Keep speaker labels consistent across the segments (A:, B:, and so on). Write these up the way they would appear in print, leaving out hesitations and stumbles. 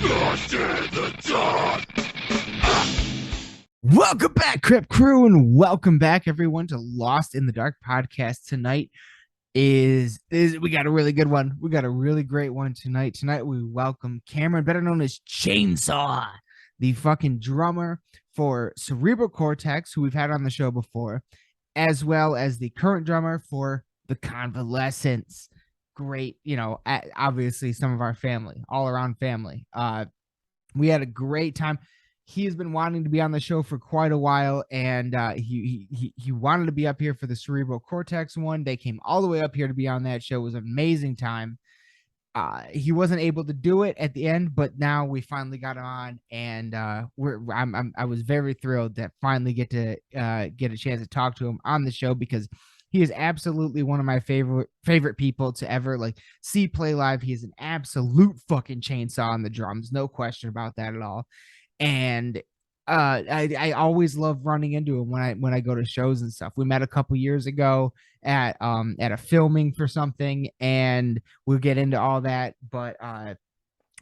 A: Lost in the dark.
B: Welcome back, Crip Crew, and welcome back, everyone, to Lost in the Dark podcast. Tonight is we got a really good one. We got a really great one tonight. Tonight we welcome Cameron, better known as Chainsaw, the fucking drummer for Cerebral Cortex, who we've had on the show before, as well as the current drummer for the Convalescence. Great, obviously some of our family, all around family. We had a great time. He has been wanting to be on the show for quite a while, and he wanted to be up here for the Cerebral Cortex one. They came all the way up here to be on that show. It was an amazing time. He wasn't able to do it at the end, but now we finally got him on, and I was very thrilled to finally get a chance to talk to him on the show, because he is absolutely one of my favorite people to ever see play live. He is an absolute fucking chainsaw on the drums, no question about that at all. And I always love running into him when I go to shows and stuff. We met a couple years ago at a filming for something, and we'll get into all that. But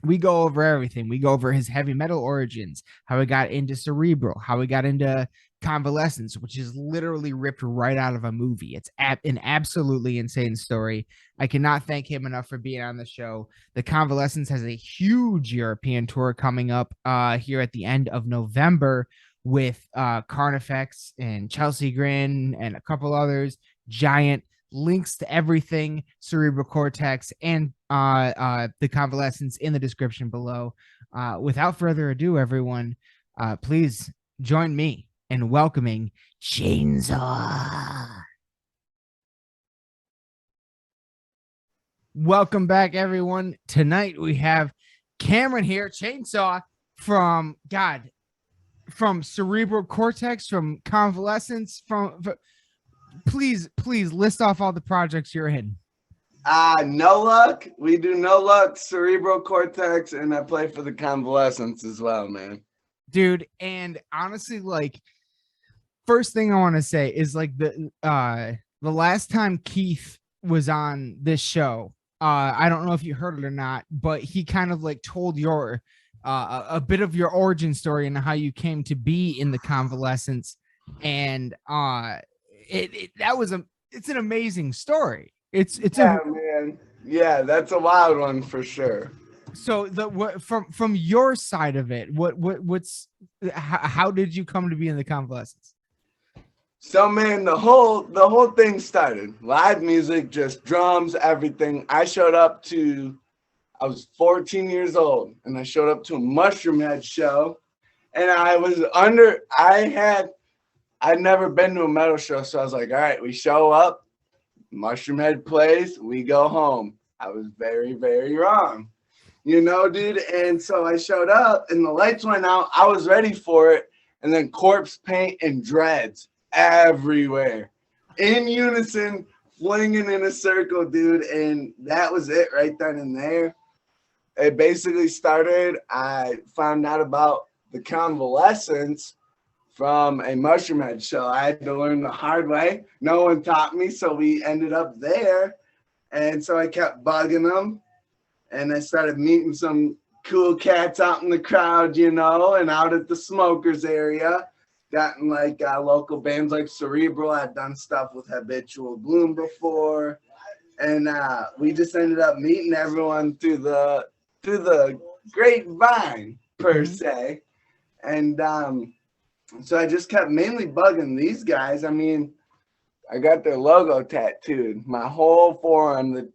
B: we go over everything. We go over his heavy metal origins, how he got into Cerebral, how he got into Convalescence, which is literally ripped right out of a movie. It's an absolutely insane story. I cannot thank him enough for being on the show. The Convalescence has a huge European tour coming up here at the end of November with Carnifex and Chelsea Grin and a couple others. Giant links to everything Cerebral Cortex and the Convalescence in the description below. Without further ado, everyone, please join me in welcoming Chainsaw. Welcome back, everyone. Tonight we have Cameron here, Chainsaw, from Cerebral Cortex, from Convalescence, from please list off all the projects you're in.
C: No Luck. We do No Luck, Cerebral Cortex, and I play for the Convalescence as well, man.
B: Dude, and honestly, first thing I want to say is the last time Keith was on this show, I don't know if you heard it or not, but he kind of told your a bit of your origin story and how you came to be in the Convalescence, and it's an amazing story.
C: Man. Yeah, that's a wild one for sure.
B: So from your side of it, how did you come to be in the Convalescence?
C: So man, the whole thing started live music, just drums, everything. I was 14 years old, and I showed up to a Mushroom Head show, and I'd never been to a metal show, so I was like, all right, we show up, Mushroom Head plays, we go home. I was very, very wrong, dude. And so I showed up, and the lights went out. I was ready for it, and then corpse paint and dreads everywhere in unison, flinging in a circle, dude. And that was it right then and there. It basically started, I found out about the Convalescence from a Mushroom Head show. I had to learn the hard way. No one taught me, so we ended up there. And so I kept bugging them, and I started meeting some cool cats out in the crowd, and out at the smokers area. Gotten local bands like Cerebral. I'd done stuff with Habitual Gloom before, and we just ended up meeting everyone through the grapevine per se. And so I just kept mainly bugging these guys. I mean, I got their logo tattooed, my whole forearm.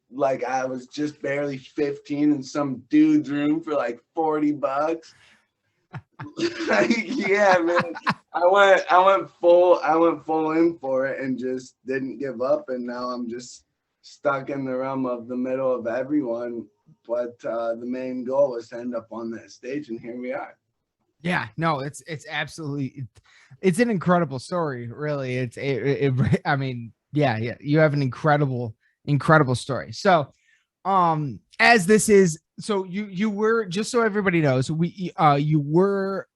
C: I was just barely 15 in some dude's room for $40. Yeah, man. I went full in for it and just didn't give up, and now I'm just stuck in the realm of the middle of everyone. But the main goal was to end up on that stage, and here we are.
B: Yeah, no, it's absolutely, it's an incredible story, really. I mean, yeah, you have an incredible story. So, as this is, so you were, just so everybody knows, you were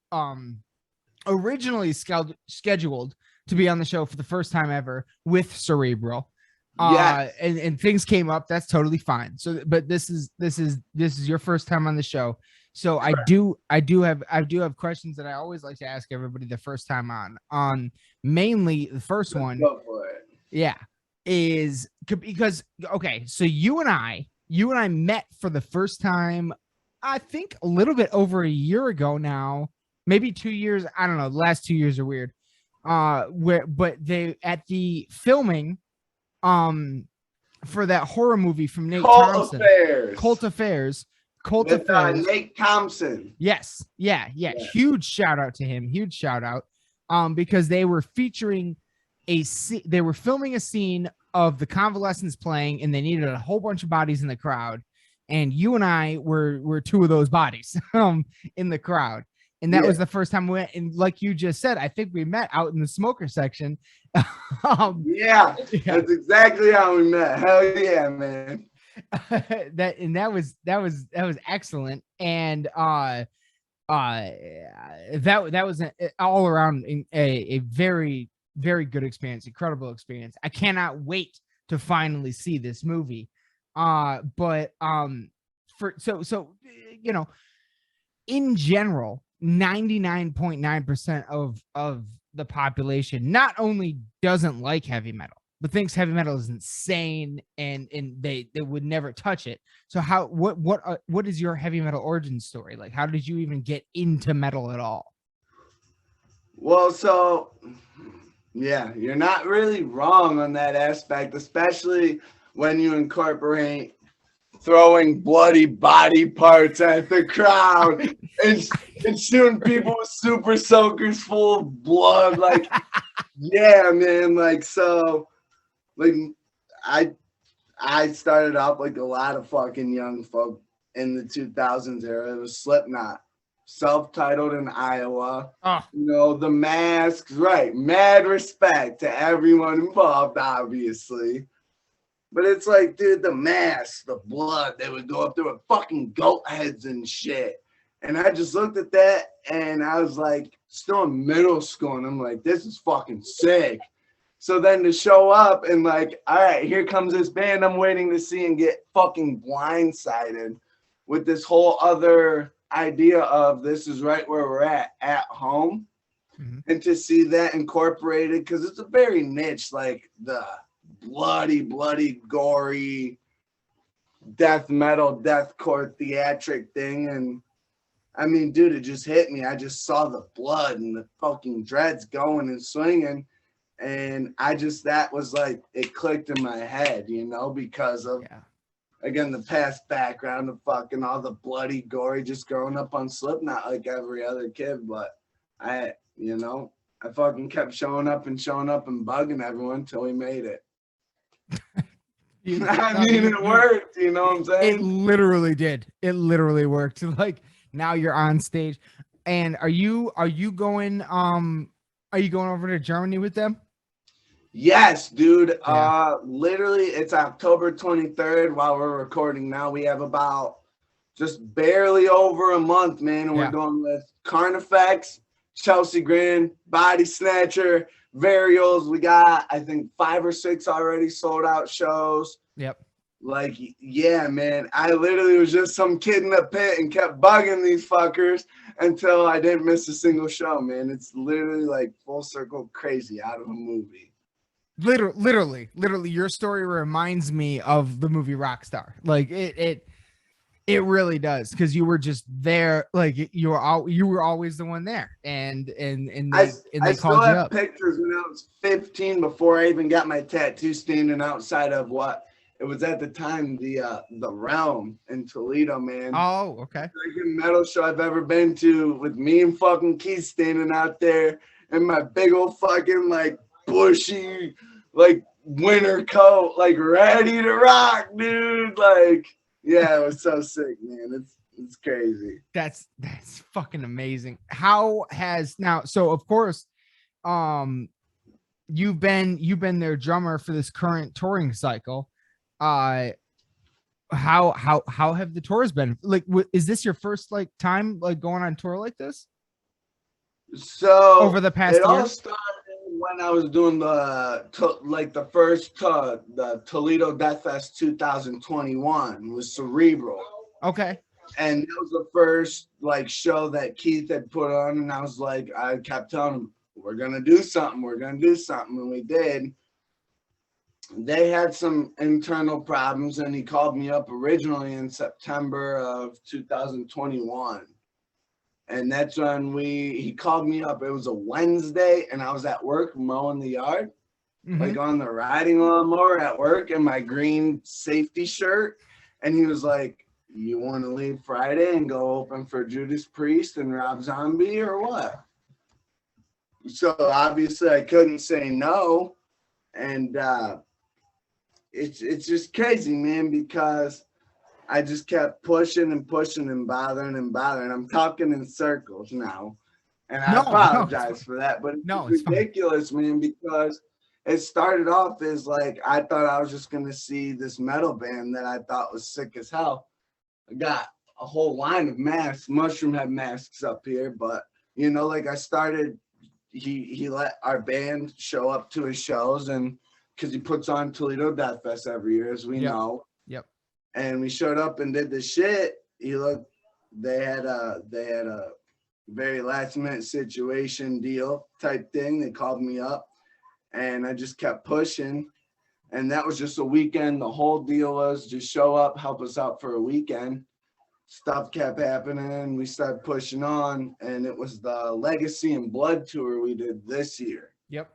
B: originally scheduled to be on the show for the first time ever with Cerebral.
C: Yes.
B: And things came up. That's totally fine. So, but this is your first time on the show. So I do have questions that I always like to ask everybody the first time on mainly the first
C: Let's
B: one.
C: go for it.
B: Yeah, is because okay, so you and I met for the first time, I think a little bit over a year ago now, maybe 2 years. I don't know. The last 2 years are weird. But they at the filming, for that horror movie from Nate Thompson, Cult Affairs.
C: With Nate Thompson.
B: Yes, yeah. Huge shout out to him. Huge shout out. Because they were featuring they were filming a scene of the Convalescence playing, and they needed a whole bunch of bodies in the crowd, and you and I were two of those bodies in the crowd, and that was the first time we went. And like you just said, I think we met out in the smoker section.
C: Yeah, that's exactly how we met. Hell yeah, man.
B: that was excellent, and that was all around a very, very good experience, incredible experience. I cannot wait to finally see this movie. But you know, in general, 99.9% of the population not only doesn't like heavy metal, but thinks heavy metal is insane, and they would never touch it. So what is your heavy metal origin story? Like, how did you even get into metal at all?
C: Well, so yeah, you're not really wrong on that aspect, especially when you incorporate throwing bloody body parts at the crowd and shooting people with super soakers full of blood. Like, yeah, man. Like, so, like, I started out like a lot of fucking young folk in the 2000s era. It was Slipknot, self-titled in Iowa. You know, the Masks, right? Mad respect to everyone involved, obviously. But it's like, dude, the Masks, the blood, they would go up there with fucking goat heads and shit. And I just looked at that, and I was like, still in middle school, and I'm like, this is fucking sick. So then to show up and like, all right, here comes this band I'm waiting to see, and get fucking blindsided with this whole other idea of this is right where we're at home. Mm-hmm. And to see that incorporated, because it's a very niche, like the bloody, gory death metal, deathcore theatric thing. And I mean, dude, it just hit me. I just saw the blood and the fucking dreads going and swinging. And that was like, it clicked in my head, you know, because of, again, the past background of fucking all the bloody, gory, just growing up on Slipknot like every other kid. But I fucking kept showing up and bugging everyone until we made it. I mean, it worked, you know what I'm saying?
B: It literally did. It literally worked. Like, now you're on stage. And are you going over to Germany with them?
C: Yes, dude. Literally, it's October 23rd while we're recording now. We have about just barely over a month, man. And we're going with Carnifex, Chelsea Grin, Body Snatcher, Varials. We got, I think, 5 or 6 already sold out shows.
B: Yep.
C: Like, yeah, man. I literally was just some kid in the pit and kept bugging these fuckers until I didn't miss a single show, man. It's literally like full circle crazy out of a movie.
B: Literally, your story reminds me of the movie Rockstar. Like it really does, because you were just there. Like you were always the one there, and they called you up.
C: Pictures when I was 15 before I even got my tattoo, standing outside of what it was at the time, the Realm in Toledo, man.
B: Oh, okay.
C: Biggest metal show I've ever been to, with me and fucking Keith standing out there in my big old fucking like bushy like winter coat, like ready to rock, dude. Like, yeah, it was so sick, man. It's crazy.
B: That's fucking amazing. How has now? So of course, you've been their drummer for this current touring cycle. How have the tours been? Like, is this your first like time like going on tour like this?
C: So
B: over the past year?
C: All started when I was doing the first the Toledo Death Fest 2021 was Cerebral.
B: Okay.
C: And that was the first like show that Keith had put on, and I kept telling him, we're gonna do something, and we did. They had some internal problems, and he called me up originally in September of 2021. And that's when he called me up. It was a Wednesday, and I was at work mowing the yard, like on the riding lawnmower at work in my green safety shirt. And he was like, you want to leave Friday and go open for Judas Priest and Rob Zombie or what? So obviously I couldn't say no. And it's just crazy, man, because I just kept pushing and bothering. I'm talking in circles now. And I apologize for that, but it's ridiculous, man, because it started off as like I thought I was just gonna see this metal band that I thought was sick as hell. I got a whole line of masks, Mushroom Head masks up here, but like I started, he let our band show up to his shows, and because he puts on Toledo Death Fest every year, as we know.
B: Yep.
C: And we showed up and did the shit. They had a very last minute situation deal type thing. They called me up, and I just kept pushing. And that was just a weekend. The whole deal was just show up, help us out for a weekend. Stuff kept happening. We started pushing on, and it was the Legacy and Blood tour we did this year.
B: Yep.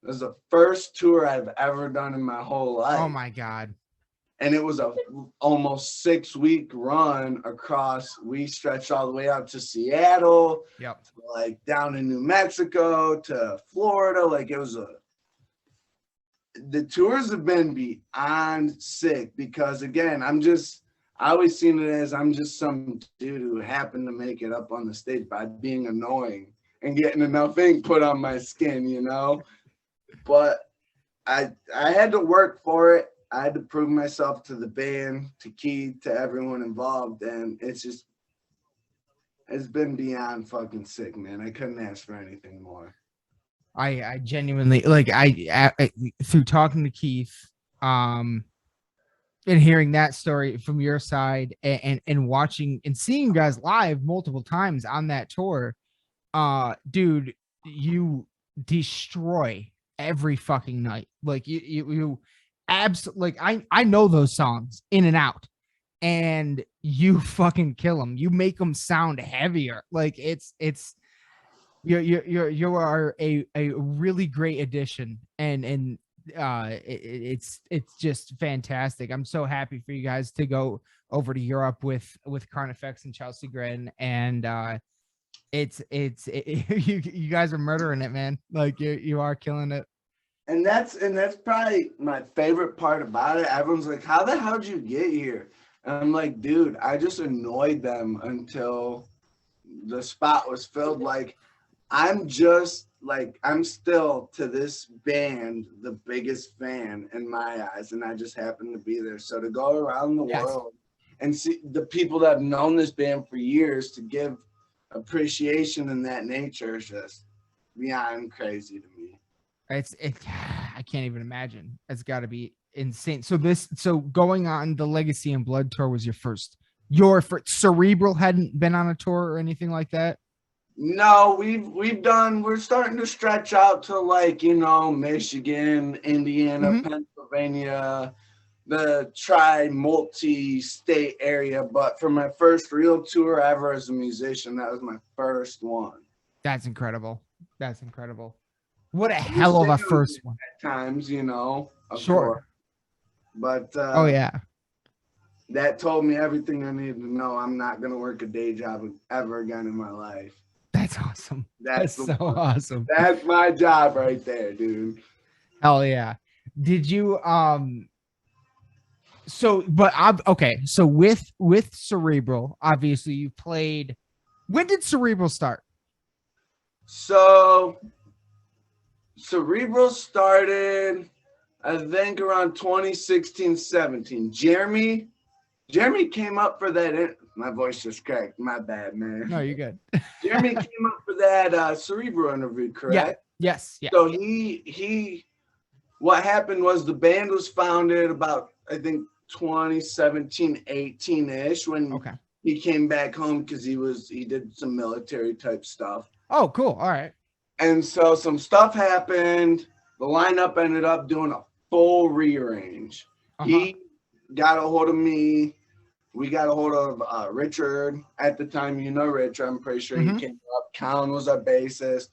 C: It was the first tour I've ever done in my whole life.
B: Oh my God.
C: And it was a almost 6-week run across. We stretched all the way out to Seattle, like down in New Mexico to Florida. Like the tours have been beyond sick because again, I always seen it as I'm just some dude who happened to make it up on the stage by being annoying and getting enough ink put on my skin, But I had to work for it. I had to prove myself to the band, to Keith, to everyone involved, and it's been beyond fucking sick, man. I couldn't ask for anything more.
B: I genuinely I through talking to Keith, and hearing that story from your side, and watching and seeing you guys live multiple times on that tour, dude, you destroy every fucking night. Like you absolutely, like I know those songs in and out, and you fucking kill them. You make them sound heavier. Like you are a really great addition, and it's just fantastic. I'm so happy for you guys to go over to Europe with Carnifex and Chelsea Grin, and you guys are murdering it, man. Like you are killing it.
C: And that's probably my favorite part about it. Everyone's like, how the hell did you get here? And I'm like, dude, I just annoyed them until the spot was filled. Like, I'm still to this band the biggest fan in my eyes, and I just happen to be there. So to go around the world and see the people that have known this band for years, to give appreciation in that nature is just beyond crazy to me.
B: I can't even imagine. It's got to be insane. So going on the Legacy and Blood tour was your first Cerebral hadn't been on a tour or anything like that?
C: No, we're starting to stretch out to Michigan, Indiana, Pennsylvania, the multi-state area. But for my first real tour ever as a musician, that was my first one.
B: That's incredible. What a hell of a first one.
C: At times, of
B: sure.
C: course. But
B: oh yeah,
C: that told me everything I needed to know. I'm not gonna work a day job ever again in my life.
B: That's awesome. That's so awesome.
C: That's my job right there, dude.
B: Hell yeah. Did you so with Cerebral, obviously you played. When did Cerebral start?
C: So Cerebral started, I think, around 2016-17. Jeremy came up for that. My voice just cracked. My bad, man.
B: No, you're good.
C: Jeremy came up for that Cerebral interview, correct?
B: Yes. Yeah.
C: So he what happened was the band was founded about, I think, 2017, 18-ish when
B: Okay.
C: he came back home because he did some military type stuff.
B: Oh, cool. All right.
C: And so some stuff happened. The lineup ended up doing a full rearrange. He got a hold of me. We got a hold of Richard at the time. You know Richard, I'm pretty sure he came up. Colin was our bassist.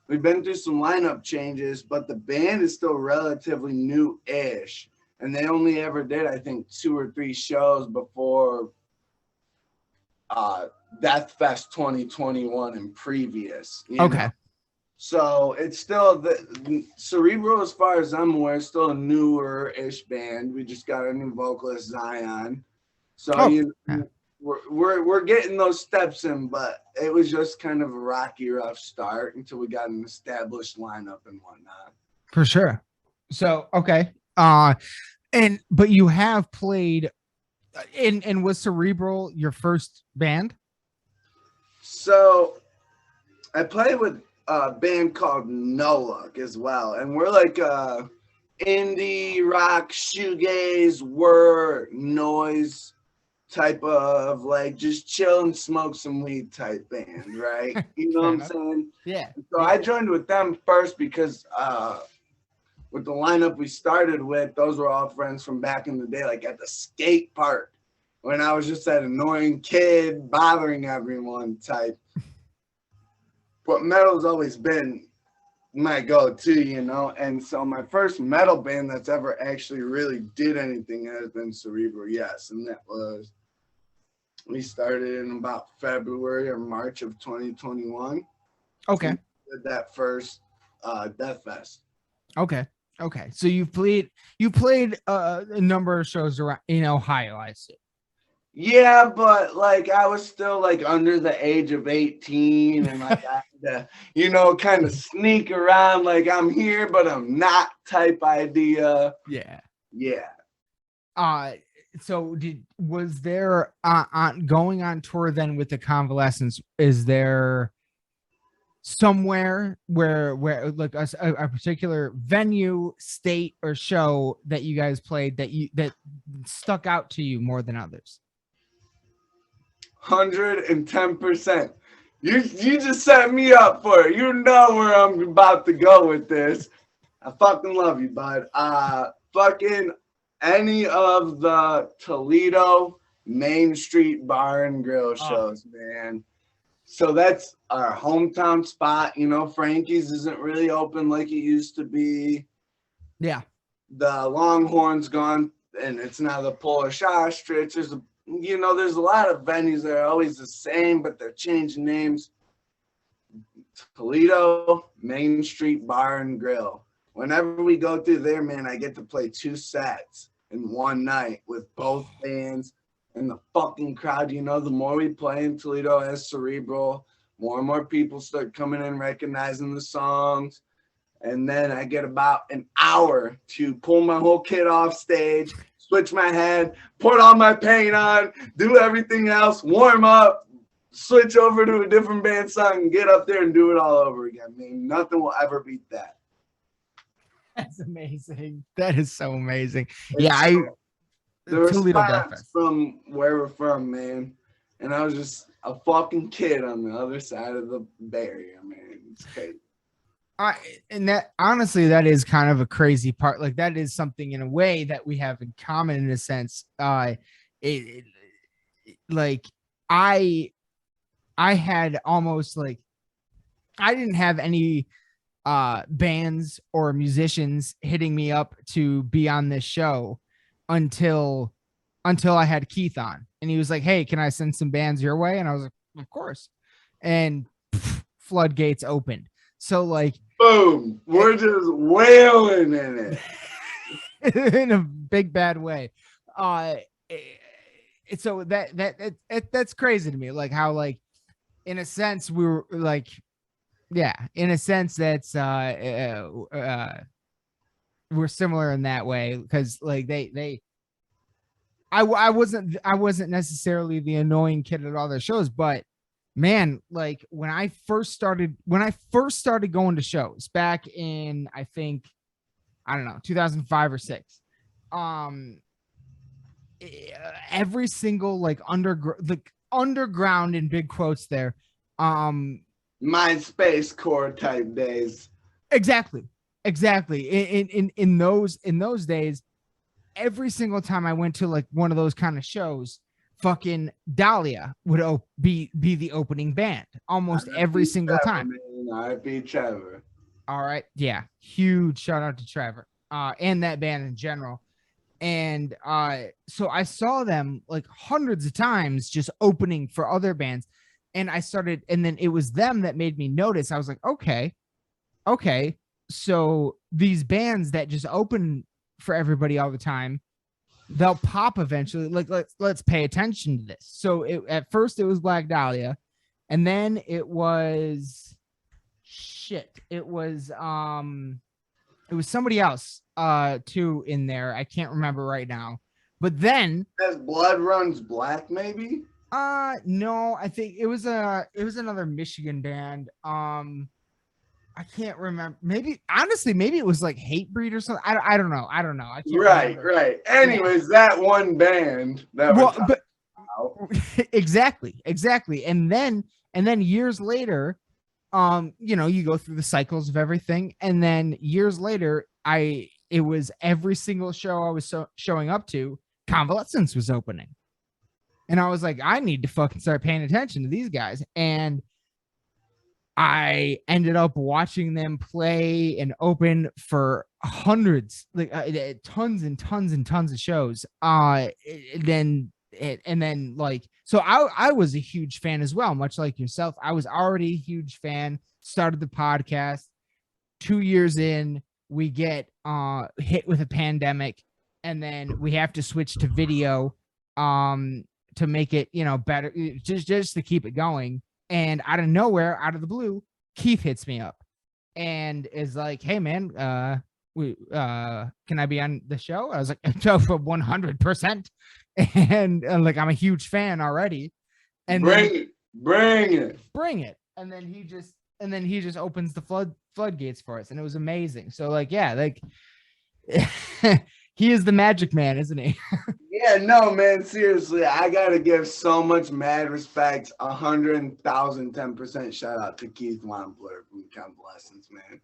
C: We've been through some lineup changes, but the band is still relatively new-ish. And they only ever did, I think, 2 or 3 shows before Death Fest 2021 and previous. You know? So it's still the Cerebral, as far as I'm aware, is still a newer-ish band. We just got a new vocalist, Zion. So we're getting those steps in, but it was just kind of a rocky, rough start until we got an established lineup and whatnot.
B: For sure. So okay. But you have played and was Cerebral your first band?
C: So I played with a band called No Luck as well, and we're like indie rock, shoegaze, noise type of like just chill and smoke some weed type band, right? You know what I'm saying?
B: Yeah.
C: So I joined with them first because with the lineup we started with, those were all friends from back in the day, like at the skate park when I was just that annoying kid bothering everyone type. But metal's always been my go-to, you know? And so my first metal band that's ever actually really did anything has been Cerebral, yes. And that was, we started in about February or March of 2021.
B: Okay.
C: Did that first Death Fest.
B: Okay. So you played a number of shows around in Ohio, I see.
C: Yeah, but like I was still like under the age of 18 and like I had to, kind of sneak around like I'm here, but I'm not type idea.
B: Yeah. So was there on going on tour then with the Convalescence, is there somewhere where like a particular venue, state, or show that you guys played that stuck out to you more than others?
C: 110%. You just set me up for it. You know where I'm about to go with this. I fucking love you, bud. Fucking any of the Toledo Main Street Bar and Grill shows, man. So that's our hometown spot. Frankie's isn't really open like it used to be.
B: Yeah.
C: The Longhorn's gone, and it's now the Polish Ostrich. There's a lot of venues that are always the same, but they're changing names. Toledo Main Street Bar and Grill. Whenever we go through there, man, I get to play 2 sets in one night with both bands and the fucking crowd. The more we play in Toledo as Cerebral, more and more people start coming in, recognizing the songs. And then I get about an hour to pull my whole kit off stage, switch my head, put all my paint on, do everything else, warm up, switch over to a different band song, and get up there and do it all over again. Man, nothing will ever beat that.
B: That's amazing. That is so amazing.
C: The response from where we're from, man. And I was just a fucking kid on the other side of the barrier, man. It's crazy.
B: And that honestly, that is kind of a crazy part. Like that is something in a way that we have in common in a sense. Like I had almost like I didn't have any bands or musicians hitting me up to be on this show until I had Keith on, and he was like, "Hey, can I send some bands your way?" And I was like, "Of course." And floodgates opened. So like,
C: boom, we're just wailing in
B: it in a big bad way. So that's crazy to me. Like how like in a sense we were like, yeah, in a sense that's we're similar in that way because like I wasn't necessarily the annoying kid at all their shows, but Man, like when I first started going to shows back in, I think, I don't know, 2005 or 6. Um every single like underground in big quotes there. Um
C: MySpace core type days.
B: exactly. Exactly. In those days, every single time I went to like one of those kind of shows, fucking Dahlia would be the opening band almost every single
C: Trevor,
B: time.
C: man. R.I.P. Trevor.
B: All right. Yeah. Huge shout out to Trevor and that band in general. And so I saw them like hundreds of times just opening for other bands. And and then it was them that made me notice. I was like, okay. So these bands that just open for everybody all the time, they'll pop eventually. Like let's pay attention to this. So at first it was Black Dahlia, and then it was it was somebody else too in there. I can't remember right now. But then
C: As Blood Runs Black, maybe?
B: no, I think it was another Michigan band. I can't remember. Maybe honestly, maybe it was like Hatebreed or something. I don't know. I can't remember.
C: Right. Anyways, that one band that
B: But exactly. And then years later, you go through the cycles of everything, and then years later, it was every single show I was showing up to, Convalescence was opening. And I was like, I need to fucking start paying attention to these guys. And I ended up watching them play and open for hundreds, like tons and tons and tons of shows. Then like, so I was a huge fan as well, much like yourself. I was already a huge fan, started the podcast. 2 years in, we get hit with a pandemic, and then we have to switch to video to make it, better, just to keep it going. And out of nowhere, out of the blue, Keith hits me up and is like, "Hey man, can I be on the show?" I was like, "For 100%." And like, I'm a huge fan already. And
C: bring it.
B: And then he just opens the floodgates for us, and it was amazing. So like, yeah, like he is the magic man, isn't he?
C: Yeah, no, man, seriously, I gotta give so much mad respect, 110% shout out to Keith Wampler from Convalescence, man.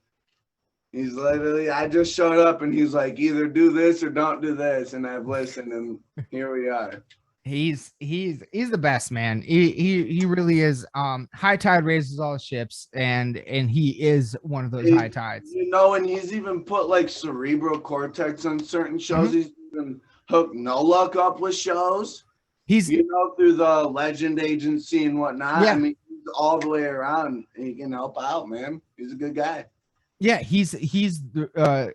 C: He's literally, I just showed up and he's like, either do this or don't do this, and I've listened, and here we are.
B: He's the best, man. He really is. High tide raises all ships, and he is one of those high tides.
C: And he's even put like Cerebral Cortex on certain shows. Mm-hmm. He's even hooked No Luck up with shows. He's through the Legend Agency and whatnot. Yeah. I mean, he's all the way around. He can help out, man. He's a good guy.
B: Yeah, he's the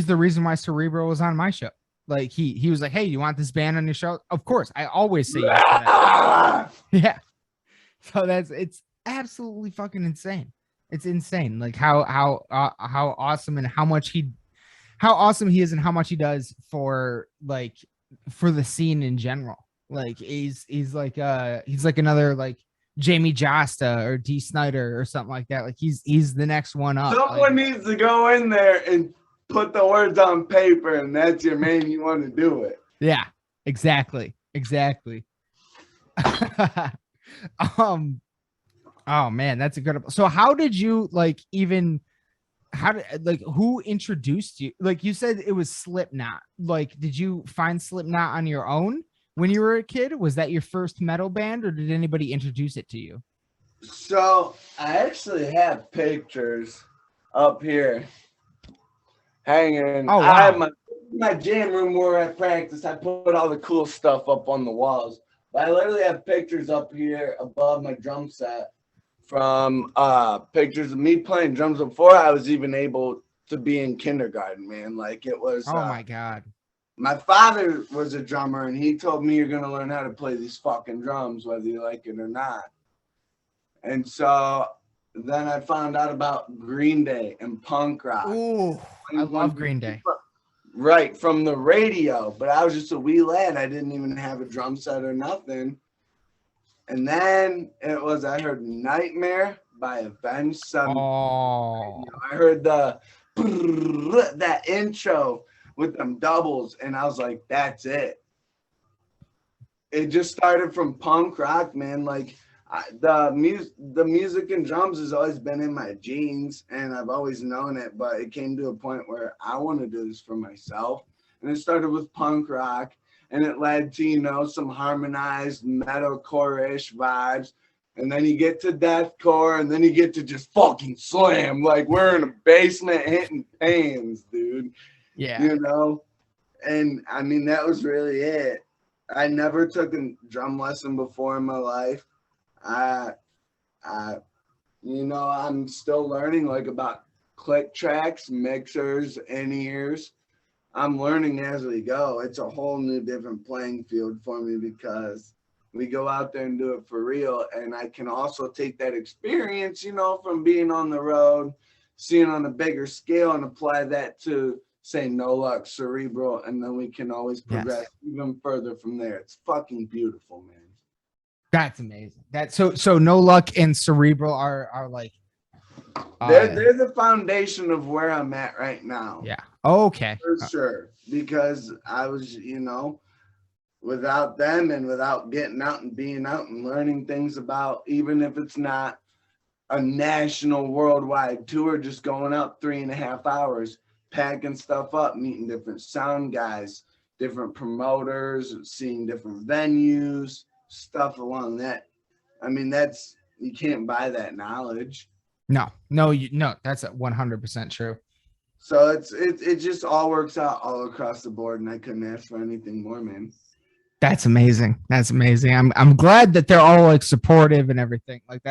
B: reason why Cerebral was on my show. Like he was like, "Hey, you want this band on your show?" Of course, I always say yes to that. Yeah. So it's absolutely fucking insane. It's insane, like how awesome and how awesome he is and how much he does for the scene in general. Like he's like another like Jamie Josta or D Snyder or something like that. Like he's the next one up.
C: Someone needs to go in there and put the words on paper, and that's your man. You want to do it.
B: Yeah, exactly. Oh man, that's a good. So how did you who introduced you? Like you said, it was Slipknot. Like, did you find Slipknot on your own when you were a kid? Was that your first metal band, or did anybody introduce it to you?
C: So I actually have pictures up here hanging.
B: Oh, wow.
C: I have my jam room where I practice. I put all the cool stuff up on the walls. But I literally have pictures up here above my drum set from pictures of me playing drums before I was even able to be in kindergarten, man. Like it was.
B: Oh my God.
C: My father was a drummer, and he told me, "You're gonna learn how to play these fucking drums, whether you like it or not." And so then I found out about Green Day and punk rock.
B: Ooh, I love Green Day.
C: Right, from the radio, but I was just a wee lad. I didn't even have a drum set or nothing. And then I heard Nightmare by Avenged Sevenfold.
B: Oh,
C: I heard that intro with them doubles, and I was like, that's it. It just started from punk rock, man. Like the music and drums has always been in my genes, and I've always known it. But it came to a point where I want to do this for myself, and it started with punk rock, and it led to some harmonized metalcore-ish vibes, and then you get to deathcore, and then you get to just fucking slam. Like we're in a basement hitting pans, dude.
B: yeah.
C: And I mean that was really it. I never took a drum lesson before in my life. I'm still learning like about click tracks, mixers, in-ears. I'm learning as we go. It's a whole new different playing field for me because we go out there and do it for real. And I can also take that experience, from being on the road, seeing on a bigger scale, and apply that to say No Luck, Cerebral, and then we can always progress even further from there. It's fucking beautiful, man.
B: That's amazing. So No Luck and Cerebral are like
C: they're the foundation of where I'm at right now.
B: Yeah. Okay.
C: For sure. Because I was, without them and without getting out and being out and learning things about, even if it's not a national worldwide tour, just going out 3.5 hours, packing stuff up, meeting different sound guys, different promoters, seeing different venues, stuff along that. I mean, you can't buy that knowledge.
B: No, that's 100% true.
C: So it just all works out all across the board, and I couldn't ask for anything more, man.
B: That's amazing. I'm glad that they're all like supportive and everything. Like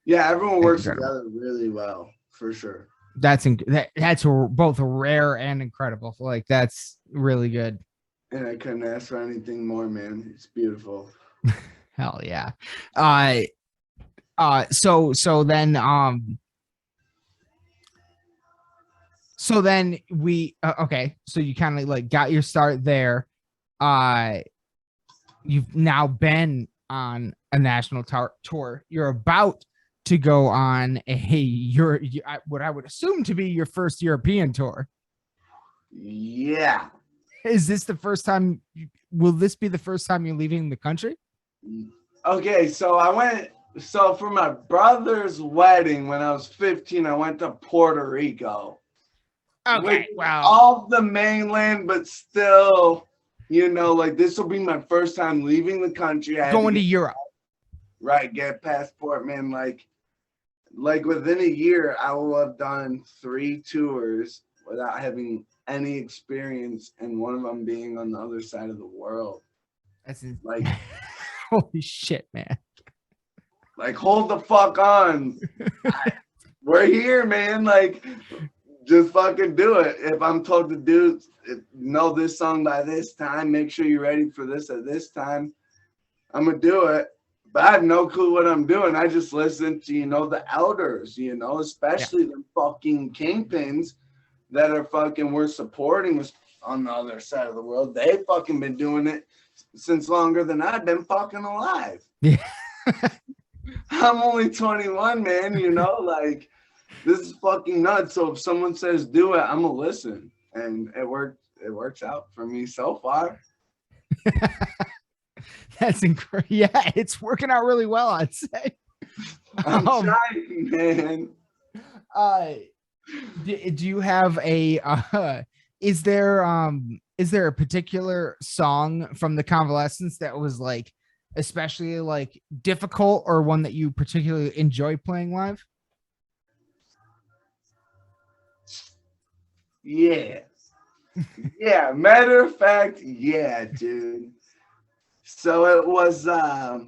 C: everyone works together really well, for sure.
B: That's both rare and incredible. Like that's really good.
C: And I couldn't ask for anything more, man. It's beautiful.
B: Hell yeah. So then we okay. So you kind of like got your start there. You've now been on a national tour. You're about to go on what I would assume to be your first European tour.
C: Yeah.
B: Is this the first time? Will this be the first time you're leaving the country?
C: Okay, so for my brother's wedding when I was 15, I went to Puerto Rico.
B: Okay, wow.
C: Off the mainland, but still, like this will be my first time leaving the country.
B: Going to Europe.
C: Right, get passport, man. Like within a year, I will have done 3 tours without having any experience, and one of them being on the other side of the world.
B: That's
C: like,
B: holy shit, man.
C: Like, hold the fuck on. We're here, man. Like, just fucking do it. If I'm told to know this song by this time, make sure you're ready for this at this time, I'm gonna do it. But I have no clue what I'm doing. I just listen to, the elders, especially the fucking kingpins that are we're supporting us on the other side of the world. They fucking been doing it since longer than I've been fucking alive.
B: Yeah.
C: I'm only 21, man, like this is fucking nuts. So if someone says do it, I'm gonna listen. And it works out for me so far.
B: That's incredible. Yeah, it's working out really well, I'd say.
C: I'm trying, man.
B: Do you have is there a particular song from the Convalescence that was like especially like difficult, or one that you particularly enjoy playing live?
C: Yeah. Yeah, matter of fact, yeah, dude. So it was I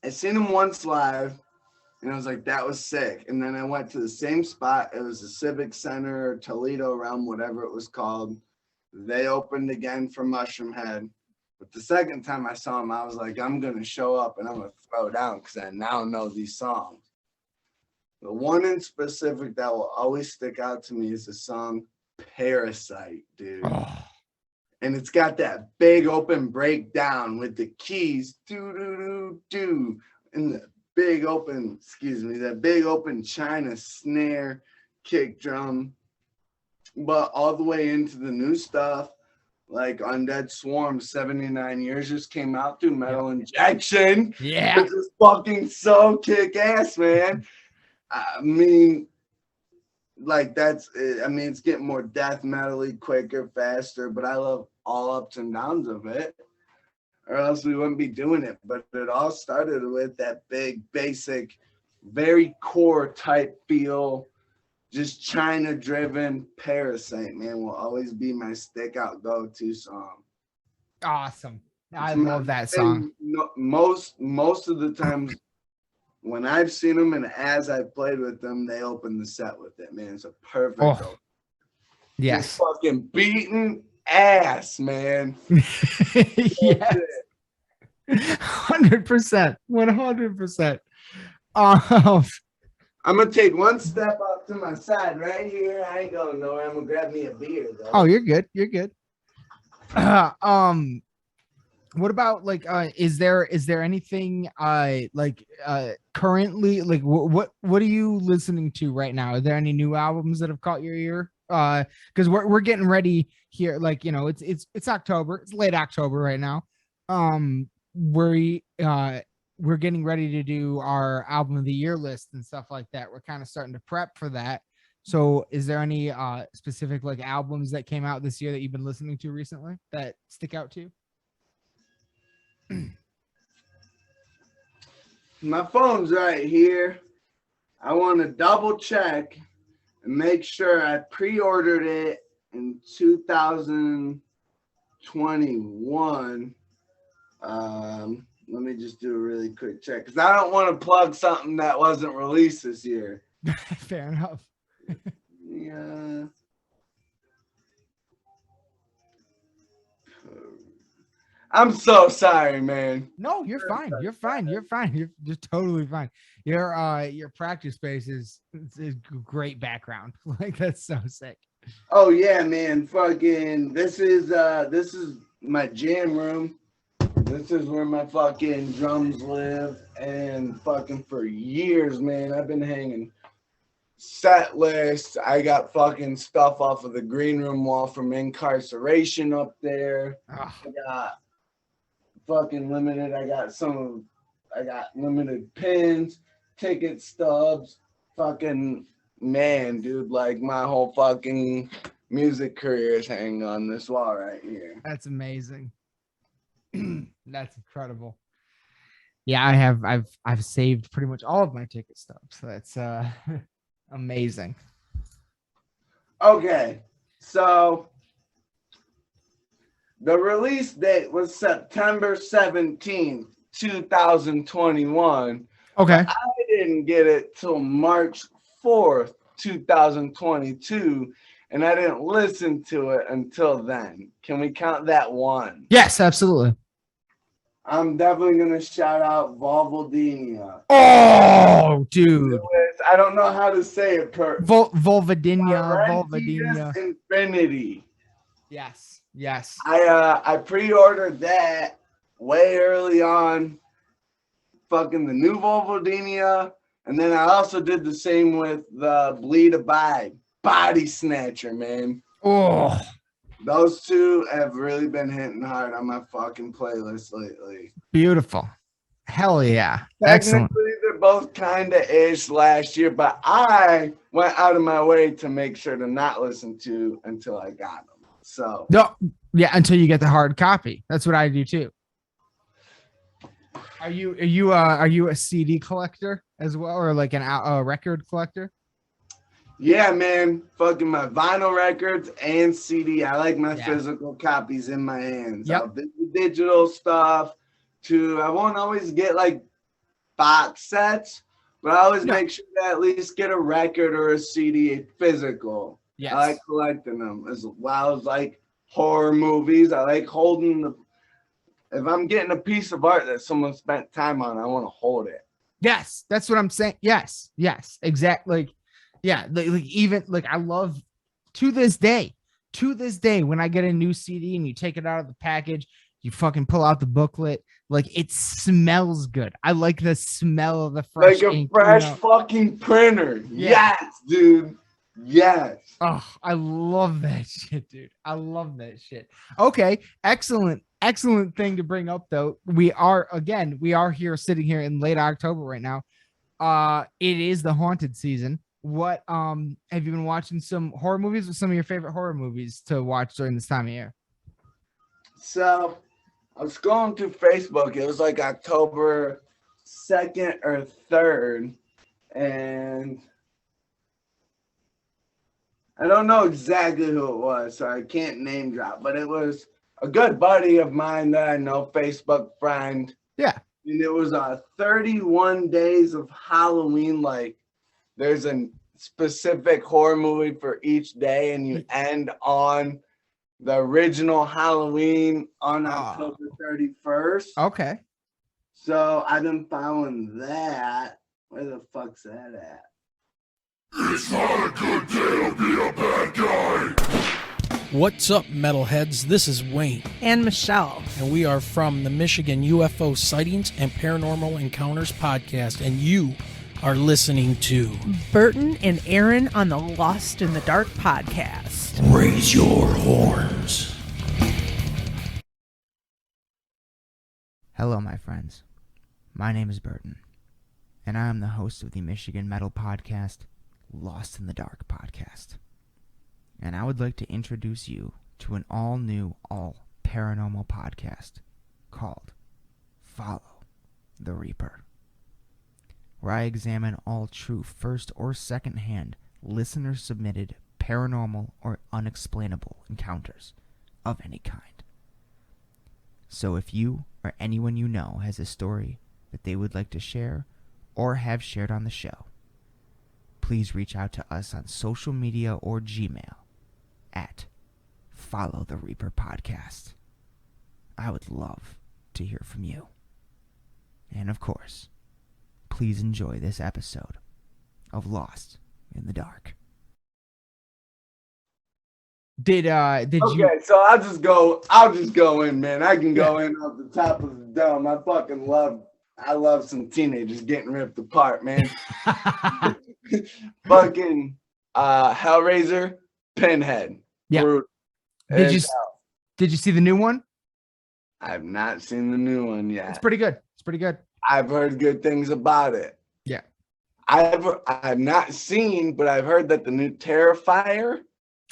C: seen him once live, and I was like, that was sick. And then I went to the same spot. It was the Civic Center, Toledo Realm, whatever it was called. They opened again for Mushroom Head. But the second time I saw him, I was like, I'm going to show up and I'm going to throw down because I now know these songs. The one in specific that will always stick out to me is the song Parasite, dude.
B: Oh.
C: and it's got that big open breakdown with the keys, do, and the big open, that big open China snare, kick drum, but all the way into the new stuff, like Undead Swarm, 79 Years just came out through Metal Injection.
B: Yeah.
C: Which is fucking so kick-ass, man. I mean, like it's getting more death metal-y, quicker, faster, but I love all ups and downs of it, or else we wouldn't be doing it. But it all started with that big, basic, very core type feel, just China-driven. Parasite, man, will always be my stick-out go-to song.
B: Awesome. I love that song.
C: Most of the times when I've seen them and as I've played with them, they open the set with it, man. It's a perfect open.
B: Yes.
C: Just fucking beating ass, man.
B: Yes. 100%. 100%.
C: I'm gonna take one step up to my side right here. I ain't going nowhere. I'm gonna grab me a beer though.
B: Oh, you're good. You're good. What about like is there anything currently, like what are you listening to right now? Are there any new albums that have caught your ear? Because we're getting ready here, like, you know, it's October, it's late October right now. We're getting ready to do our album of the year list and stuff like that. We're kind of starting to prep for that. So is there any specific like albums that came out this year that you've been listening to recently that stick out to you?
C: My phone's right here. I want to double check and make sure I pre-ordered it in 2021. Let me just do a really quick check because I don't want to plug something that wasn't released this year.
B: Fair enough.
C: Yeah. I'm so sorry, man.
B: No, you're fine. You're fine. You're fine. You're just totally fine. Your practice space is great background. Like, that's so sick.
C: Oh yeah, man. Fucking this is my jam room. This is where my fucking drums live, and fucking for years, man, I've been hanging set lists. I got fucking stuff off of the green room wall from Incarceration up there. I got fucking limited. I got limited pins, ticket stubs. Fucking man, dude, like my whole fucking music career is hanging on this wall right here.
B: That's amazing. That's incredible. Yeah, I've saved pretty much all of my ticket stubs. So that's amazing.
C: Okay, so the release date was September 17th, 2021.
B: Okay.
C: I didn't get it till March 4th, 2022, and I didn't listen to it until then. Can we count that one?
B: Yes, absolutely.
C: I'm definitely going to shout out Volvodinia.
B: Oh, dude.
C: I don't know how to say it.
B: Volvodinia.
C: Infinity.
B: Yes. Yes.
C: I pre-ordered that way early on. Fucking the new Volvodinia. And then I also did the same with the Bleed Abide. Body Snatcher, man.
B: Oh.
C: Those two have really been hitting hard on my fucking playlist lately.
B: Beautiful. Hell yeah. Excellent.
C: Technically, they're both kind of ish last year, but I went out of my way to make sure to not listen to until I got them. So
B: no, yeah, until you get the hard copy. That's what I do too. Are you a CD collector as well, or like a record collector?
C: Yeah, man, fucking my vinyl records and CD. I like my physical copies in my hands.
B: Yep.
C: I'll do the digital stuff too. I won't always get like box sets, but I always make sure to at least get a record or a CD physical.
B: Yes.
C: I like collecting them as well as like horror movies. I like holding the. If I'm getting a piece of art that someone spent time on, I want to hold it.
B: Yes, that's what I'm saying. Yes, exactly. Yeah, like even like I love to this day to this day, when I get a new CD and you take it out of the package, you fucking pull out the booklet, like it smells good. I like the smell of the fresh
C: like a
B: ink,
C: fresh fucking printer.
B: Yeah.
C: Yes, dude. Yes.
B: Oh, I love that shit, dude. I love that shit. Okay, excellent thing to bring up though. We are here sitting here in late October right now. It is the haunted season. What have you been watching some horror movies? Or some of your favorite horror movies to watch during this time of year?
C: So I was scrolling through Facebook. It was like October 2nd or 3rd, and I don't know exactly who it was, so I can't name drop, but it was a good buddy of mine that I know, Facebook friend.
B: Yeah.
C: And it was 31 days of Halloween. Like, there's a specific horror movie for each day, and you end on the original Halloween on October 31st.
B: Okay.
C: So I've been following that. Where the fuck's that at?
A: It's not a good day to be a bad guy.
D: What's up, metalheads? This is Wayne.
E: And Michelle.
D: And we are from the Michigan UFO Sightings and Paranormal Encounters podcast. And you are listening to
E: Burton and Aaron on the Lost in the Dark podcast.
A: Raise your horns.
B: Hello, my friends. My name is Burton, and I am the host of the Michigan metal podcast, Lost in the Dark podcast. And I would like to introduce you to an all-new, all-paranormal podcast called Follow the Reaper, where I examine all true first or second-hand listener-submitted paranormal or unexplainable encounters of any kind. So if you or anyone you know has a story that they would like to share or have shared on the show, please reach out to us on social media or Gmail at Follow the Reaper Podcast. I would love to hear from you. And of course, please enjoy this episode of Lost in the Dark. Did
C: Okay,
B: you?
C: so I'll just go in, man. I can go in off the top of the dome. I love some teenagers getting ripped apart, man. Fucking Hellraiser, Pinhead.
B: Yeah. Did you see the new one?
C: I've not seen the new one yet.
B: It's pretty good.
C: I've heard good things about it.
B: Yeah.
C: I've not seen, but I've heard that the new Terrifier,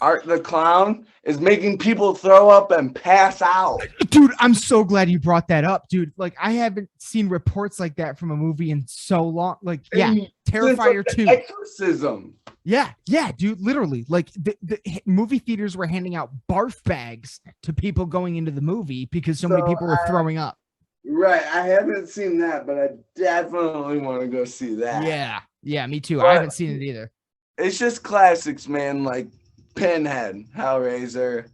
C: Art the Clown, is making people throw up and pass out.
B: Dude, I'm so glad you brought that up, dude. Like, I haven't seen reports like that from a movie in so long. Like, yeah, Terrifier 2.
C: Exorcism.
B: Yeah, dude, literally. Like, the movie theaters were handing out barf bags to people going into the movie because so many people were throwing up.
C: Right, I haven't seen that, but I definitely want to go see that.
B: Yeah, me too.
C: But
B: I haven't seen it either.
C: It's just classics, man, like Pinhead, Hellraiser,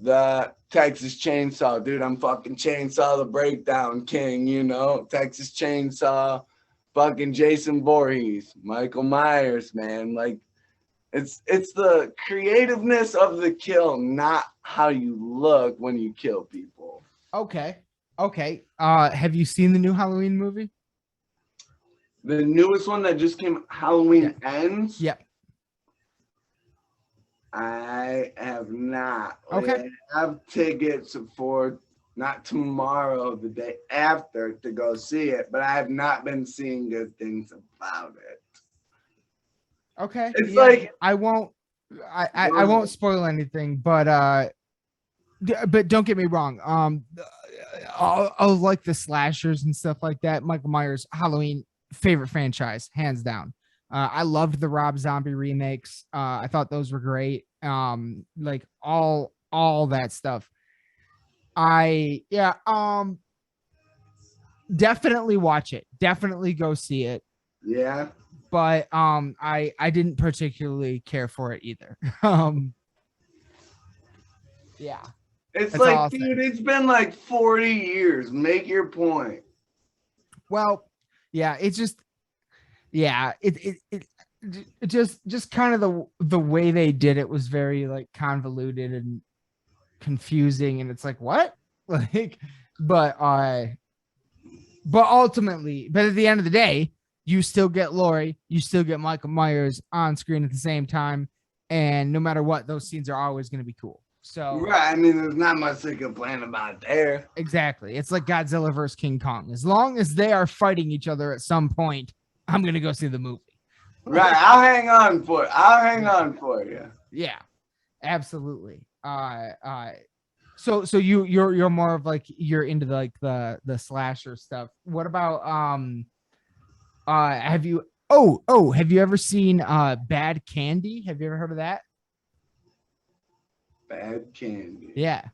C: the Texas Chainsaw. Dude, I'm fucking Chainsaw the Breakdown King, you know? Texas Chainsaw, fucking Jason Voorhees, Michael Myers, man. Like, it's the creativeness of the kill, not how you look when you kill people.
B: Okay. Have you seen the new Halloween movie?
C: The newest one that just came, Halloween Ends?
B: Yep.
C: I have not.
B: Okay.
C: I have tickets for not tomorrow, the day after, to go see it, but I have not been seeing good things about it.
B: Okay.
C: It's like
B: I won't spoil anything, but don't get me wrong. I'll like the slashers and stuff like that. Michael Myers, Halloween, favorite franchise, hands down. I loved the Rob Zombie remakes. I thought those were great. Like all that stuff. Definitely watch it. Definitely go see it.
C: Yeah.
B: But I didn't particularly care for it either. Yeah.
C: It's
B: That's
C: like,
B: awesome.
C: dude, it's been like 40 years. Make your point.
B: Well, yeah, it's just, yeah, just kind of the way they did it was very like convoluted and confusing, and it's like what like but ultimately, but at the end of the day, you still get Laurie, you still get Michael Myers on screen at the same time, and no matter what, those scenes are always going to be cool. So
C: Right. I mean, there's not much to complain about there.
B: exactly, it's like Godzilla versus King Kong. As long as they are fighting each other at some point, I'm going to go see the movie.
C: Right. I'll hang on for it. I'll hang on for you.
B: Yeah, absolutely. So you're more of like you're into the slasher stuff. What about have you have you ever seen Bad Candy? Have you ever heard of that?
C: Bad Candy.
B: Yeah.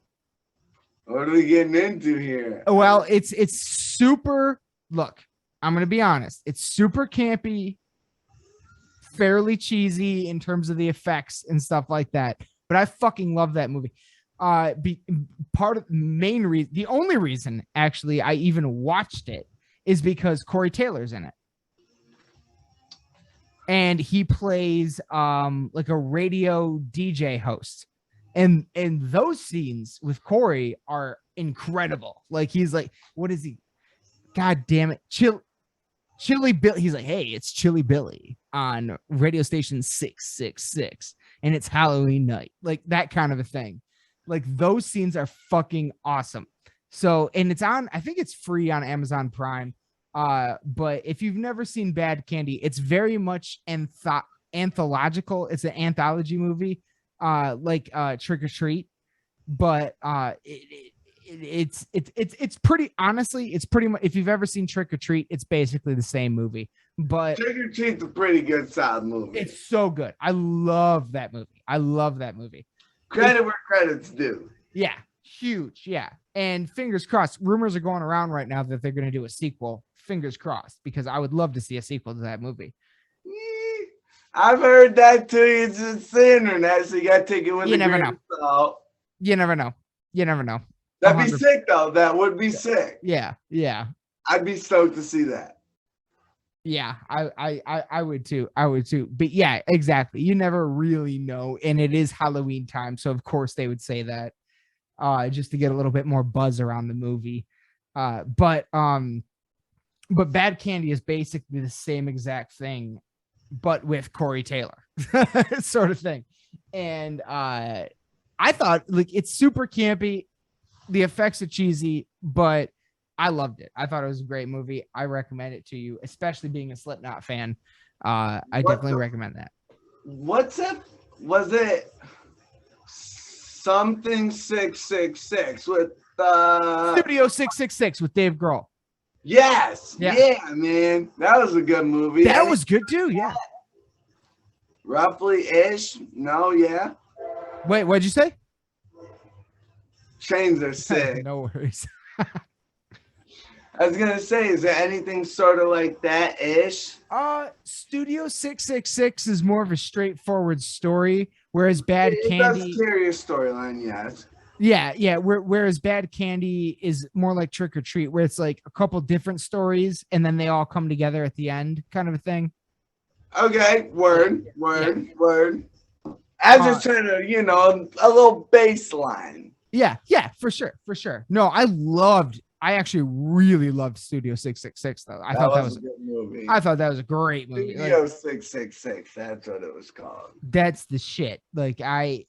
C: What are we getting into here?
B: Well, it's super. Look, I'm gonna be honest. It's super campy, fairly cheesy in terms of the effects and stuff like that. But I fucking love that movie. Part of the main reason, the only reason actually I even watched it is because Corey Taylor's in it, and he plays like a radio DJ host, and those scenes with Corey are incredible. Like he's like, what is he? God damn it, Chili Bill. He's like, hey, it's Chili Billy on radio station 666, and it's Halloween night, like that kind of a thing. Like those scenes are fucking awesome. So, and it's on, I think it's free on Amazon Prime. But if you've never seen Bad Candy, it's very much anthological. It's an anthology movie, like Trick or Treat. But it's pretty, honestly, it's pretty much, if you've ever seen Trick or Treat, it's basically the same movie. But
C: Trick or Treat's a pretty good solid movie.
B: it's so good. I love that movie.
C: Credit where credit's due.
B: Yeah, huge. Yeah. And fingers crossed, rumors are going around right now that they're going to do a sequel. Fingers crossed, because I would love to see a sequel to that movie.
C: I've heard that too. It's just the internet, so you got to take it with
B: You
C: a
B: never
C: grain
B: know.
C: of salt.
B: You never know.
C: That'd be
B: 100%.
C: sick, though. That would be sick.
B: Yeah.
C: I'd be stoked to see that.
B: Yeah, I would too. But yeah, exactly. You never really know. And it is Halloween time. So of course they would say that just to get a little bit more buzz around the movie. But Bad Candy is basically the same exact thing, but with Corey Taylor sort of thing. And I thought like it's super campy. The effects are cheesy, but I loved it. I thought it was a great movie. I recommend it to you, especially being a Slipknot fan. I definitely recommend that.
C: What's it? Was it something 666 with
B: Studio 666 with Dave Grohl.
C: Yes.
B: Yeah.
C: Yeah, man. That was a good movie.
B: That was good too. Yeah.
C: Roughly ish. No, yeah.
B: Wait, what'd you say?
C: Chains are sick.
B: No worries.
C: I was gonna say, is there anything sort of like that ish?
B: Studio 666 is more of a straightforward story, whereas Bad Candy.
C: Does carry a storyline, yes.
B: Yeah. Whereas Bad Candy is more like Trick or Treat, where it's like a couple different stories and then they all come together at the end, kind of a thing.
C: Okay, word. I'm just trying to, a little baseline.
B: Yeah, for sure. No, I actually really loved Studio 666 though. I thought that was
C: a good movie.
B: I thought that was a great movie.
C: Studio 666, that's what it was called.
B: That's the shit. Like I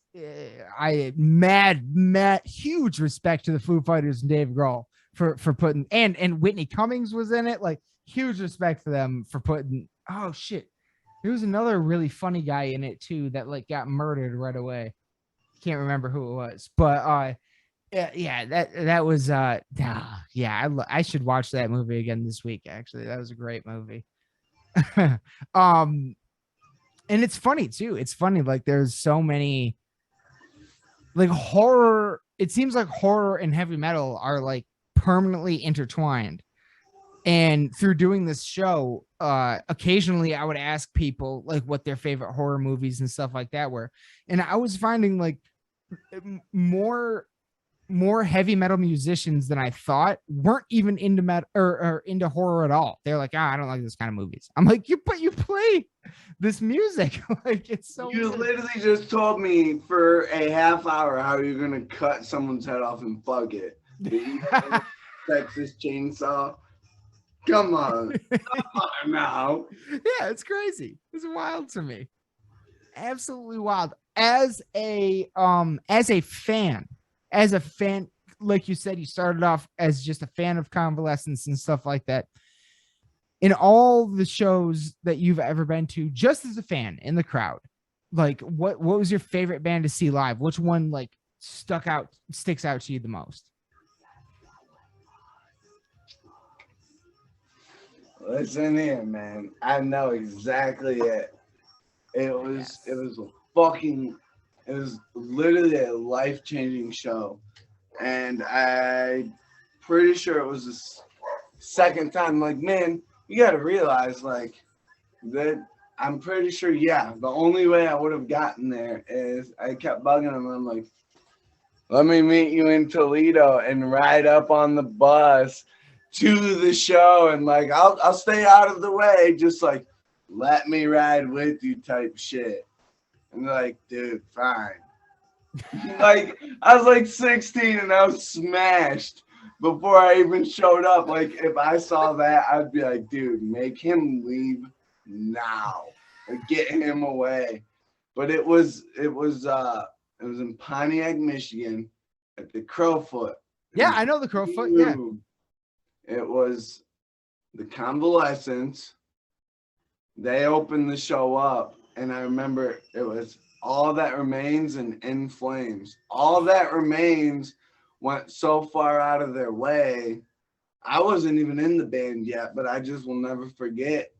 B: mad huge respect to the Foo Fighters and Dave Grohl for putting and Whitney Cummings was in it. Like huge respect for them for putting. Oh shit, there was another really funny guy in it too that like got murdered right away. Can't remember who it was, but that was I should watch that movie again this week. Actually, that was a great movie. And it's funny too. It's funny, like there's so many like horror. It seems like horror and heavy metal are like permanently intertwined. And through doing this show, occasionally I would ask people like what their favorite horror movies and stuff like that were. And I was finding like more heavy metal musicians than I thought weren't even into metal or into horror at all. They're like, I don't like this kind of movies. I'm like, you play this music. Like it's so
C: You
B: weird.
C: literally just told me for a half hour how you're gonna cut someone's head off and fuck it. But you got a Texas chainsaw. Come on. Come on now.
B: Yeah, it's crazy. It's wild to me. Absolutely wild. As a fan, like you said, you started off as just a fan of Convalescence and stuff like that. In all the shows that you've ever been to, just as a fan in the crowd, like what was your favorite band to see live? Which one like sticks out to you the most?
C: Listen here, man. I know exactly it. It was literally a life-changing show. And I'm pretty sure it was the second time. Like, man, you gotta realize like that I'm pretty sure, yeah, the only way I would have gotten there is I kept bugging him. I'm like, let me meet you in Toledo and ride up on the bus to the show, and like I'll stay out of the way, just like let me ride with you type shit. And they're like, dude, fine. Like I was like 16 and I was smashed before I even showed up. Like if I saw that, I'd be like, dude, make him leave now. Like, get him away. But it was in Pontiac, Michigan, at the Crowfoot.
B: Yeah, I know the Crowfoot. Yeah.
C: It was the Convalescence. They opened the show up, and I remember it was All That Remains and In Flames. All That Remains went so far out of their way. I wasn't even in the band yet, but I just will never forget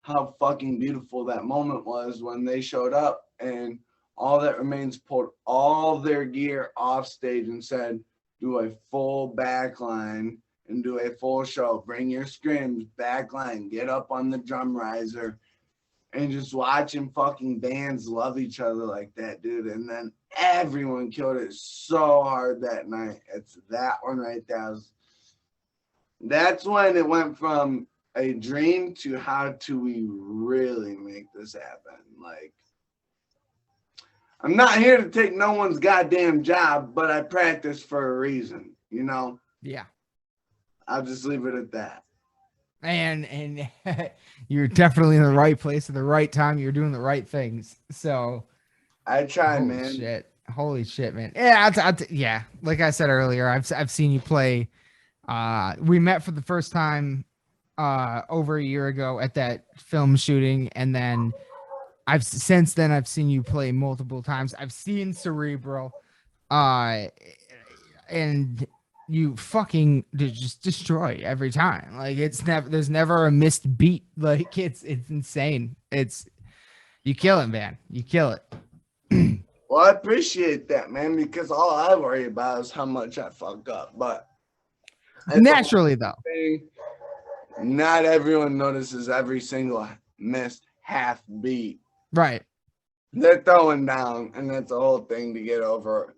C: how fucking beautiful that moment was when they showed up and All That Remains pulled all their gear off stage and said, do a full backline and do a full show. Bring your scrims, backline, get up on the drum riser, and just watching fucking bands love each other like that, dude. And then everyone killed it so hard that night. It's that one right there. That's when it went from a dream to how do we really make this happen? Like, I'm not here to take no one's goddamn job, but I practice for a reason, you know?
B: Yeah.
C: I'll just leave it at that.
B: And you're definitely in the right place at the right time. You're doing the right things. So
C: I try,
B: holy
C: man.
B: Holy shit, man. Yeah, yeah. Like I said earlier, I've seen you play. We met for the first time over a year ago at that film shooting, and then since then I've seen you play multiple times. I've seen Cerebral, and you fucking just destroy every time. Like there's never a missed beat. Like it's insane. You kill it, man. You kill it.
C: Well, I appreciate that, man, because all I worry about is how much I fuck up. But
B: naturally, though,
C: not everyone notices every single missed half beat.
B: Right.
C: They're throwing down, and that's a whole thing to get over.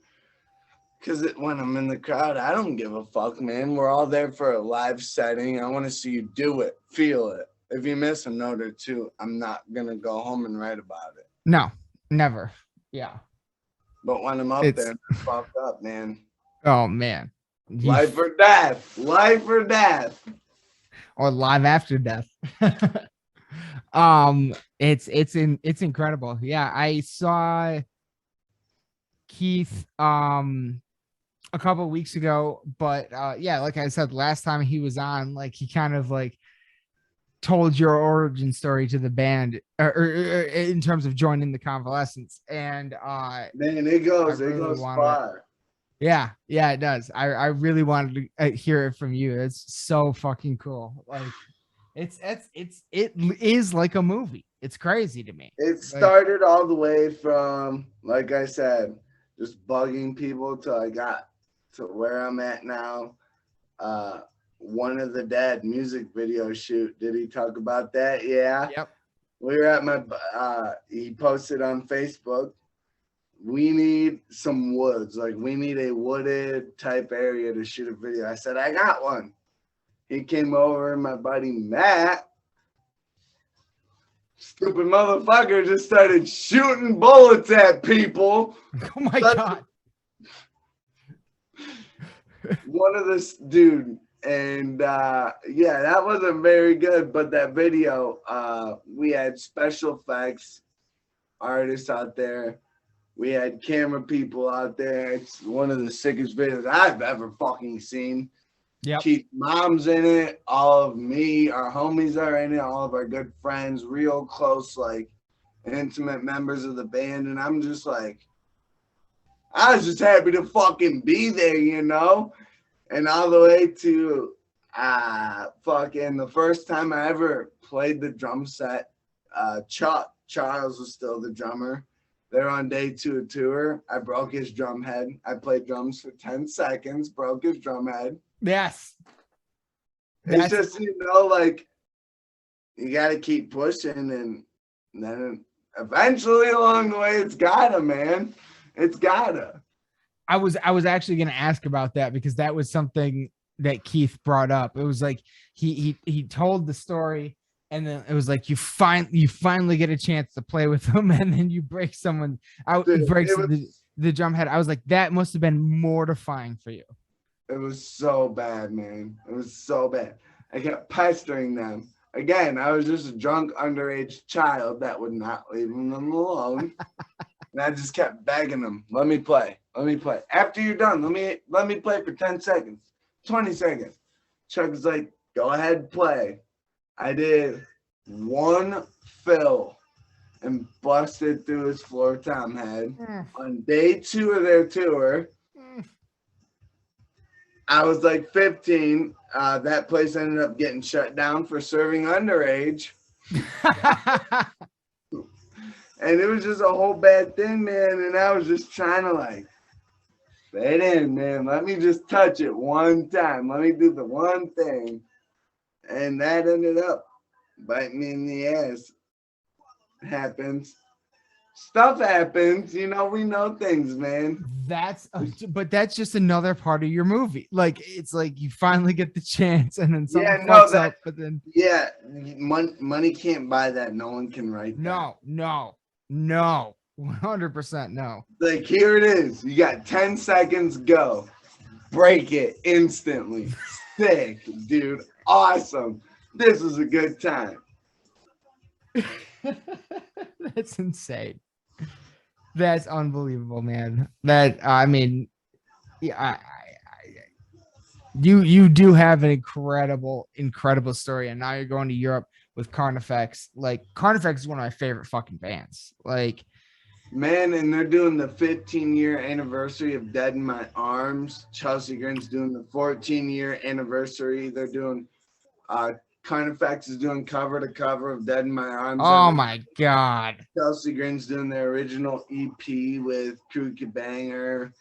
C: Because when I'm in the crowd, I don't give a fuck, man. We're all there for a live setting. I want to see you do it, feel it. If you miss a note or two, I'm not going to go home and write about it.
B: No, never. Yeah.
C: But when I'm up there, I'm fucked up, man.
B: Oh, man.
C: Life or death. Life or death.
B: Or live after death. It's incredible. Yeah, I saw Keith a couple of weeks ago, but yeah, like I said last time he was on, like he kind of like told your origin story to the band or in terms of joining the Convalescence, and
C: man, it goes far.
B: Yeah, it does. I really wanted to hear it from you. It's so fucking cool. Like it is like a movie. It's crazy to me.
C: It started all the way from, like I said, just bugging people till I got to where I'm at now. One of the Dead music video shoot. Did he talk about that? Yeah.
B: Yep.
C: We were at he posted on Facebook, we need some woods. Like, we need a wooded type area to shoot a video. I said, I got one. He came over, my buddy Matt Stupid motherfucker just started shooting bullets at people.
B: Oh my
C: That's-
B: god.
C: One of this dude, and yeah, that wasn't very good. But that video, we had special effects artists out there. We had camera people out there. It's one of the sickest videos I've ever fucking seen.
B: Yep.
C: Keith's mom's in it. All of me, our homies are in it. All of our good friends, real close, like intimate members of the band. And I'm just like, I was just happy to fucking be there, you know? And all the way to fucking the first time I ever played the drum set, Charles was still the drummer. They're on day 2 of tour. I broke his drum head. I played drums for 10 seconds, broke his drum head.
B: Yes.
C: It's just, you know, like, you got to keep pushing, and then eventually along the way, it's gotta, man. It's gotta.
B: I was actually going to ask about that, because that was something that Keith brought up. It was like he told the story, and then it was like you finally get a chance to play with them, and then you break someone out.
C: Dude,
B: He breaks the drum head. I was like, that must have been mortifying for you.
C: It was so bad, man. It was so bad. I kept pestering them. Again, I was just a drunk underage child that would not leave them alone. And I just kept begging them, let me play. Let me play. After you're done, let me play for 10 seconds, 20 seconds. Chuck was like, go ahead, play. I did one fill and busted through his floor tom head. On day 2 of their tour, I was like 15. That place ended up getting shut down for serving underage. And it was just a whole bad thing, man. And I was just trying to like fade in, man. Let me just touch it one time. Let me do the one thing. And that ended up biting me in the ass. Happens. Stuff happens, you know, we know things, man.
B: But that's just another part of your movie. Like, it's like you finally get the chance, and then something fucks up, but then
C: money can't buy that. No one can write that.
B: No, 100% no.
C: Like, here it is. You got 10 seconds, go. Break it instantly. Sick, dude. Awesome. This is a good time.
B: That's insane. That's unbelievable, man. That, I mean, yeah, you do have an incredible story, and now you're going to Europe with Carnifex. Like, Carnifex is one of my favorite fucking bands. Like,
C: man, and they're doing the 15-year anniversary of Dead in My Arms. Chelsea Grin's doing the 14-year anniversary. They're doing Carnifex is doing cover to cover of Dead in My Arms.
B: Oh my god.
C: Chelsea Grin's doing their original EP with Kooky Banger,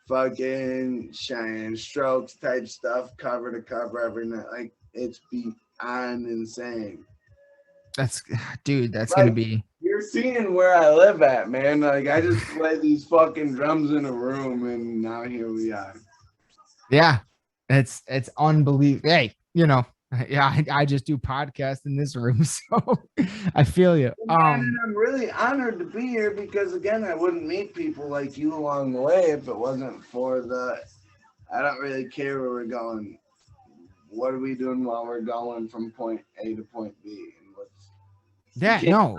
C: fucking Cheyenne Strokes type stuff, cover to cover every night. Like, it's beyond insane.
B: That's
C: Like,
B: gonna be.
C: You're seeing where I live at, man. Like, I just play these fucking drums in a room, and now here we are.
B: Yeah, it's unbelievable. Hey, you know, yeah, I just do podcasts in this room, so I feel you.
C: And I'm really honored to be here, because again, I wouldn't meet people like you along the way if it wasn't for I don't really care where we're going. What are we doing while we're going from point A to point B? And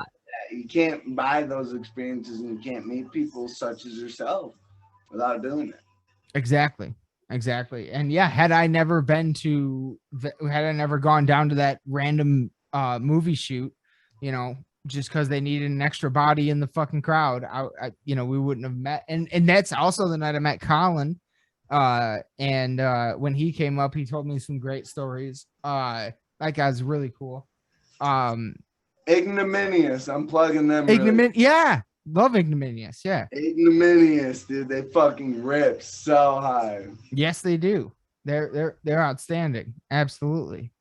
C: you can't buy those experiences, and you can't meet people such as yourself without doing it.
B: Exactly. And yeah, had I never gone down to that random movie shoot, you know, just because they needed an extra body in the fucking crowd, I you know, we wouldn't have met. And that's also the night I met Colin. And when he came up, he told me some great stories. That guy's really cool.
C: Ignominious, I'm plugging them.
B: Yeah, love Ignominious. Yeah,
C: Ignominious, dude. They fucking rip so high.
B: Yes, they do. They're outstanding. Absolutely.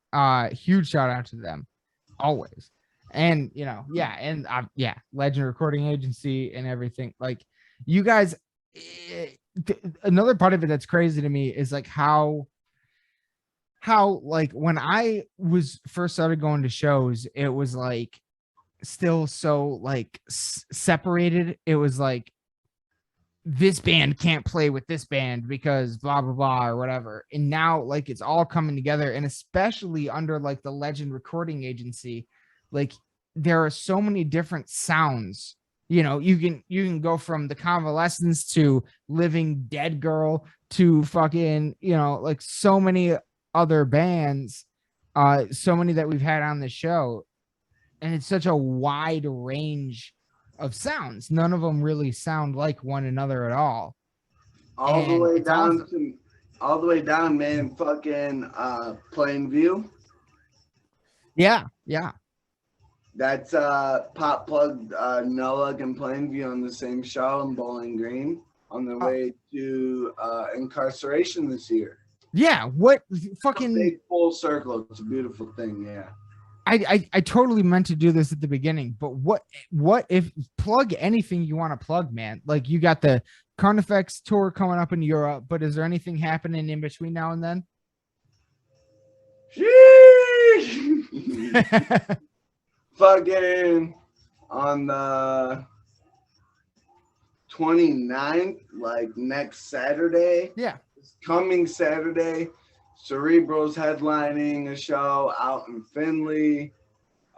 B: Huge shout out to them, always. And you know, yeah, and Legend Recording Agency and everything. Like, you guys. Another part of it that's crazy to me is like how like when I was first started going to shows, it was like still so like separated. It was like this band can't play with this band because blah blah blah or whatever. And now like it's all coming together, and especially under like the Legend Recording Agency, like there are so many different sounds. You know, you can go from the Convalescence to Living Dead Girl to fucking, you know, like so many other bands, so many that we've had on the show, and it's such a wide range of sounds. None of them really sound like one another at all.
C: All the
B: And
C: way
B: it's
C: down
B: awesome.
C: to, all the way down, man. Fucking Plainview.
B: Yeah.
C: That's Pop Plug, Noah and Plainview on the same show in Bowling Green on their way to incarceration this year.
B: Yeah. What
C: A
B: fucking
C: big full circle. It's a beautiful thing. Yeah.
B: I totally meant to do this at the beginning, but what if plug anything you want to plug, man? Like you got the Carnifex tour coming up in Europe, but is there anything happening in between now and then?
C: Sheesh. Fucking on the 29th, like next Saturday.
B: Yeah.
C: Coming Saturday, Cerebral's headlining a show out in Findlay.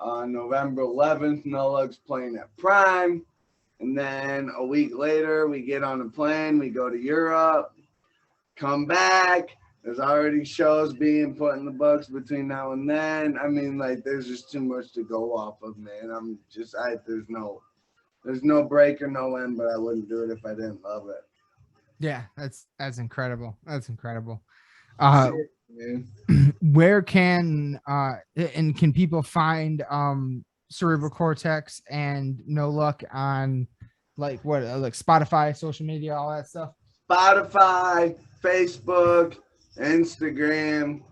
C: November 11th, No Lug's playing at Prime. And then a week later, we get on a plane, we go to Europe, come back. There's already shows being put in the books between now and then. I mean, like, there's just too much to go off of, man. There's no break or no end, but I wouldn't do it if I didn't love it.
B: Yeah, that's incredible. That's incredible.
C: Man.
B: Where can and can people find Cerebral Cortex and No Luck on like what, like Spotify, social media, all that stuff?
C: Spotify, Facebook, Instagram,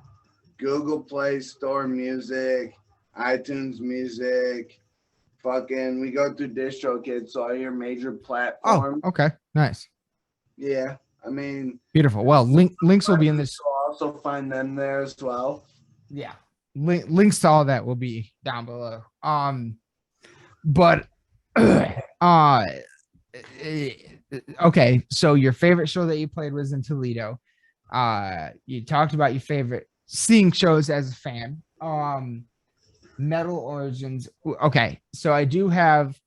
C: Google Play Store Music, iTunes Music. Fucking, we go through DistroKid, so all your major platforms.
B: Oh, okay, nice.
C: Yeah, I mean,
B: Beautiful. Well, links will be in this.
C: you'll also find them there as well.
B: Yeah, links to all that will be down below. But okay, so your favorite show that you played was in Toledo. You talked about your favorite seeing shows as a fan. Metal Origins. Okay, so I do have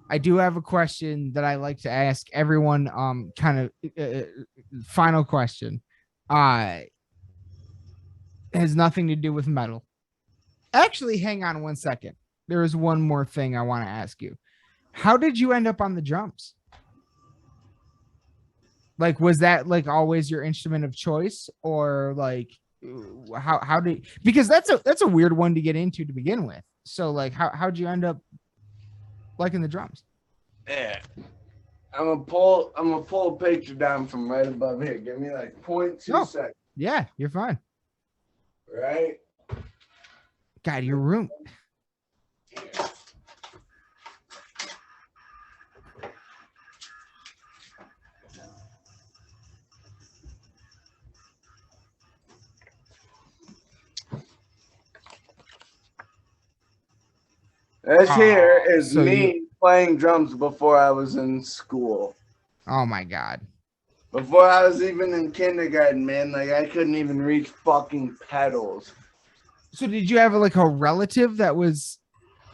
B: a question that I like to ask everyone. Kind of final question. Has nothing to do with metal. Actually, hang on one second. There is one more thing I want to ask you. How did you end up on the drums? Like, was that like always your instrument of choice, or like how did, because that's a weird one to get into to begin with. So like how'd you end up liking the drums?
C: Yeah. I'm gonna pull a picture down from right above here. Give me like 0.2 seconds.
B: Yeah, you're fine.
C: Right?
B: God, your room.
C: This here is
B: so
C: me playing drums before I was in school.
B: Oh my God.
C: Before I was even in kindergarten, man. Like, I couldn't even reach fucking pedals.
B: So did you have like a relative that was?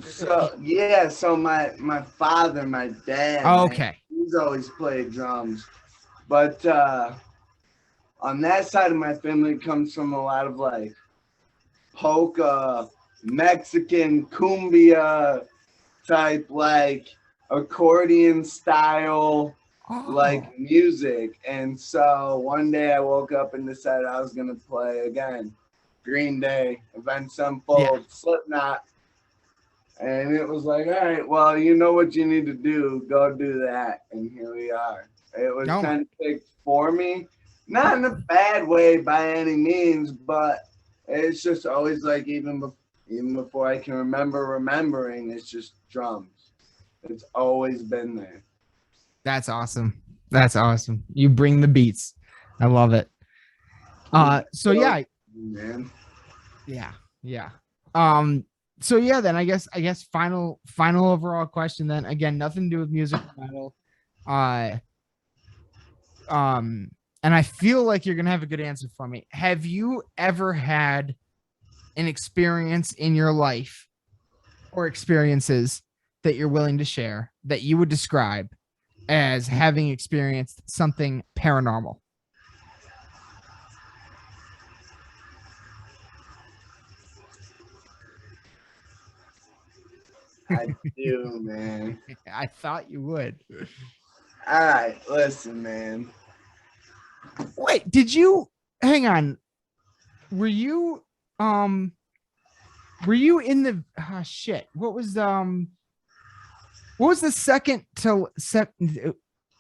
C: So, yeah. So my father, my dad.
B: Oh,
C: man,
B: okay.
C: he's always played drums. But on that side of my family comes from a lot of like polka, Mexican cumbia type, like accordion style, like music. And so one day I woke up and decided I was gonna play again Green Day, Avenged Sevenfold, Slipknot. And it was like, all right, well, you know what you need to do, go do that. And here we are. It was kind of picked for me, not in a bad way by any means, but it's just always like, even before I can remembering, it's just drums. It's always been there.
B: That's awesome. That's awesome. You bring the beats. I love it. So yeah,
C: man.
B: yeah. So yeah, then I guess final overall question then, again, nothing to do with music or metal. And I feel like you're gonna have a good answer for me. Have you ever had an experience in your life or experiences that you're willing to share that you would describe as having experienced something paranormal?
C: I do, man.
B: I thought you would.
C: All right, listen, man.
B: Wait, did you hang on? Were you in the shit? What was the second to what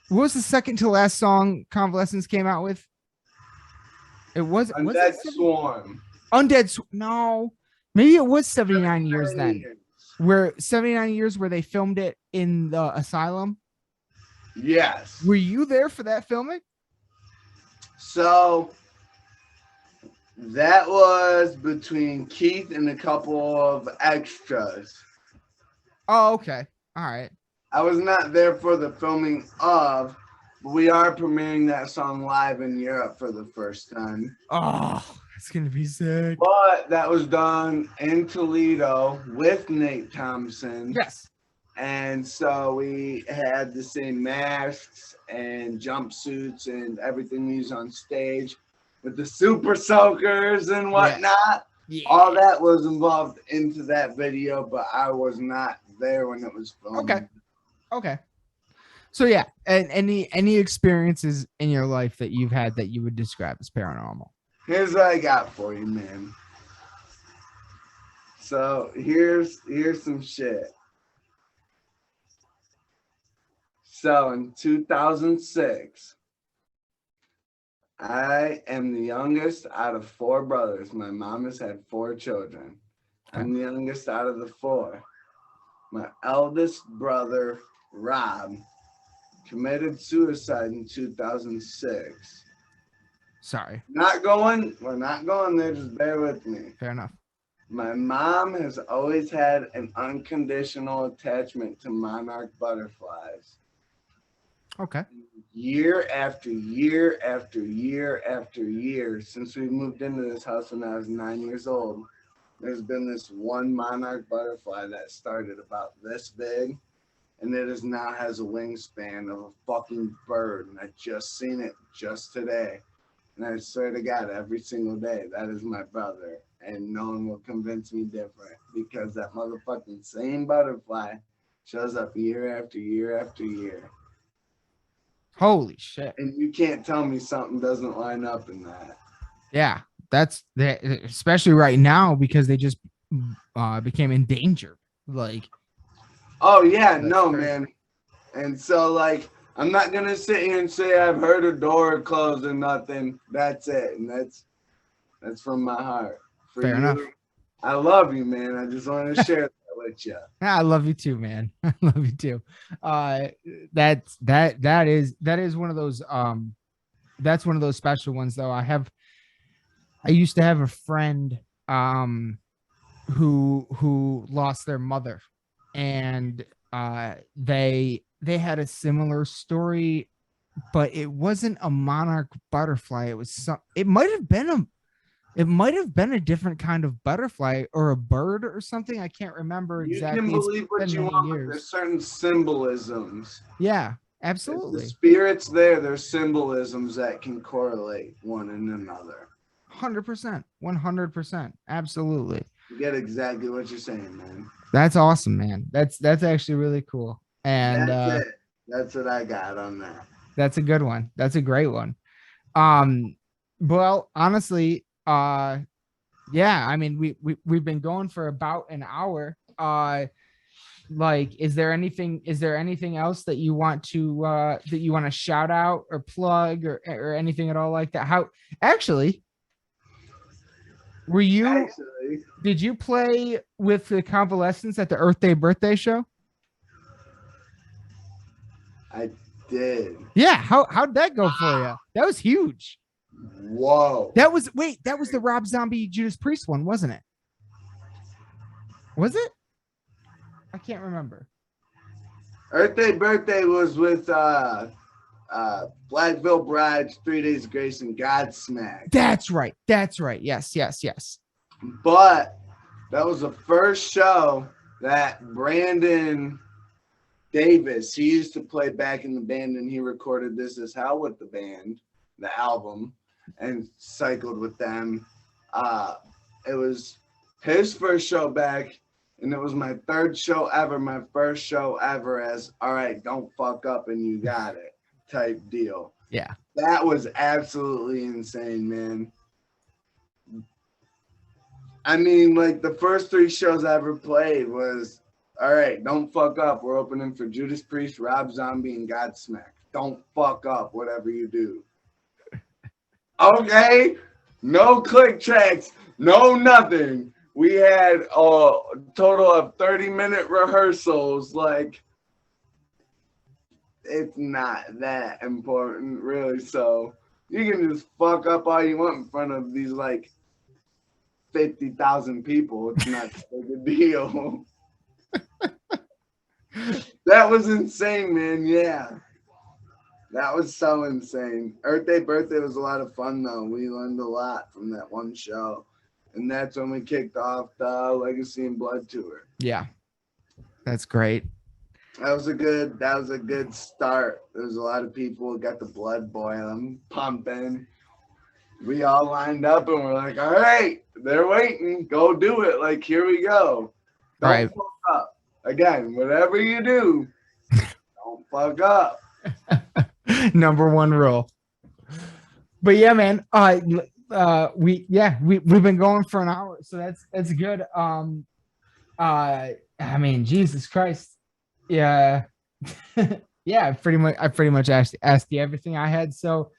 B: was the second to last song Convalescence came out with? It was
C: Undead Swarm.
B: No, maybe it was 79 years then.
C: Years.
B: Where 79 years where they filmed it in the asylum.
C: Yes.
B: Were you there for that filming?
C: So that was between Keith and a couple of extras.
B: Oh, okay. All right.
C: I was not there for the filming of, but we are premiering that song live in Europe for the first time.
B: Oh, it's gonna be sick.
C: But that was done in Toledo with Nate Thompson.
B: Yes.
C: And so we had the same masks and jumpsuits and everything we use on stage with the super soakers and whatnot.
B: Yeah.
C: All that was involved into that video, but I was not there when it was filmed.
B: Okay. So yeah, and any experiences in your life that you've had that you would describe as paranormal?
C: Here's what I got for you, man. So here's some shit. So in 2006, I am the youngest out of 4 brothers. My mom has had 4 children. I'm the youngest out of the 4. My eldest brother, Rob, committed suicide in 2006.
B: Sorry.
C: We're not going there, just bear with me.
B: Fair enough.
C: My mom has always had an unconditional attachment to monarch butterflies.
B: Okay.
C: Year after year after year after year, since we moved into this house when I was 9 years old, there's been this one monarch butterfly that started about this big, and it is now has a wingspan of a fucking bird, and I just seen it just today. And I swear to God, every single day, that is my brother, and no one will convince me different, because that motherfucking same butterfly shows up year after year after year.
B: Holy shit.
C: And you can't tell me something doesn't line up in that.
B: Yeah, that's that, especially right now because they just became endangered. Like,
C: oh yeah, no,
B: crazy.
C: man. And so like, I'm not gonna sit here and say I've heard a door close or nothing. That's it, and that's from my heart. For
B: Fair enough.
C: I love you, man. I just want to share that with you.
B: I love you too, man. I love you too. That is one of those that's one of those special ones though. I used to have a friend who lost their mother, and they had a similar story, but it wasn't a monarch butterfly. It was it might have been a different kind of butterfly or a bird or something. I can't remember exactly.
C: You can believe what you want, but there's certain symbolisms.
B: Yeah,
C: If
B: absolutely.
C: the spirits there's symbolisms that can correlate one and another.
B: 100%. 100%. Absolutely.
C: You get exactly what you're saying, man.
B: That's awesome, man. That's actually really cool. And
C: That's it. That's what I got on that.
B: that's a good one. That's a great one. Well, honestly, yeah, I mean, we've been going for about an hour. Like, is there anything else that you want to shout out or plug or anything at all like that? How actually did you play with the Convalescence at the Earth Day birthday show?
C: I did.
B: Yeah, how'd that go for you? That was huge.
C: Whoa.
B: That was the Rob Zombie Judas Priest one, wasn't it? Was it? I can't remember.
C: Earth Day Birthday was with Blackville Brides, 3 Days of Grace, and Godsmack.
B: That's right. Yes.
C: But that was the first show that Brandon Davis, he used to play back in the band, and he recorded This Is Hell with the band, the album, and cycled with them. It was his first show back, and it was my third show ever, my first show ever as, all right, don't fuck up and you got it type deal.
B: Yeah.
C: That was absolutely insane, man. I mean, like, the first 3 shows I ever played was, all right, don't fuck up. We're opening for Judas Priest, Rob Zombie, and Godsmack. Don't fuck up, whatever you do. Okay, no click tracks, no nothing. We had a total of 30-minute rehearsals. Like, it's not that important, really. So you can just fuck up all you want in front of these, like, 50,000 people. It's not a big deal. That was insane, man. Yeah. That was so insane. Earth Day Birthday was a lot of fun, though. We learned a lot from that one show. And that's when we kicked off the Legacy and Blood tour.
B: Yeah. That's great.
C: That was a good start. There was a lot of people who got the blood boiling, pumping. We all lined up and we're like, all right, they're waiting. Go do it. Like, here we go. Don't
B: Right.
C: fuck up. Again, whatever you do, don't fuck up.
B: Number one rule. But yeah, man. We've been going for an hour, so that's good. I mean, Jesus Christ. Yeah. Yeah, I pretty much asked you everything I had. So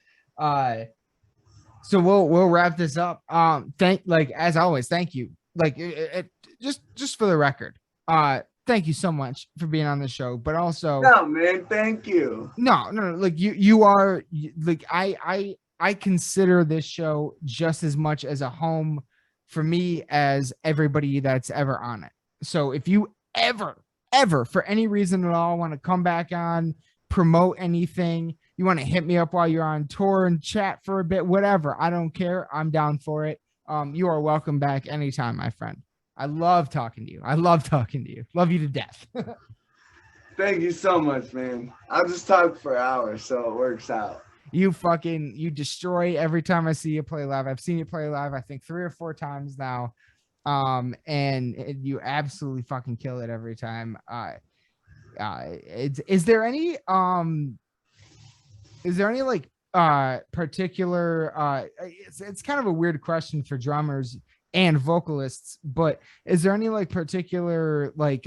B: we'll wrap this up. As always, thank you. Like just for the record. Thank you so much for being on the show, but also
C: No, man, thank you.
B: no, like you are like I consider this show just as much as a home for me as everybody that's ever on it. So if you ever for any reason at all want to come back on, promote anything, you want to hit me up while you're on tour and chat for a bit, whatever, I don't care. I'm down for it. You are welcome back anytime, my friend. I love talking to you. Love you to death.
C: Thank you so much, man. I'll just talk for hours, so it works out.
B: You destroy every time I see you play live. I've seen you play live, I think 3 or 4 times now. And you absolutely fucking kill it every time. Is there any like particular it's kind of a weird question for drummers and vocalists, but is there any like particular like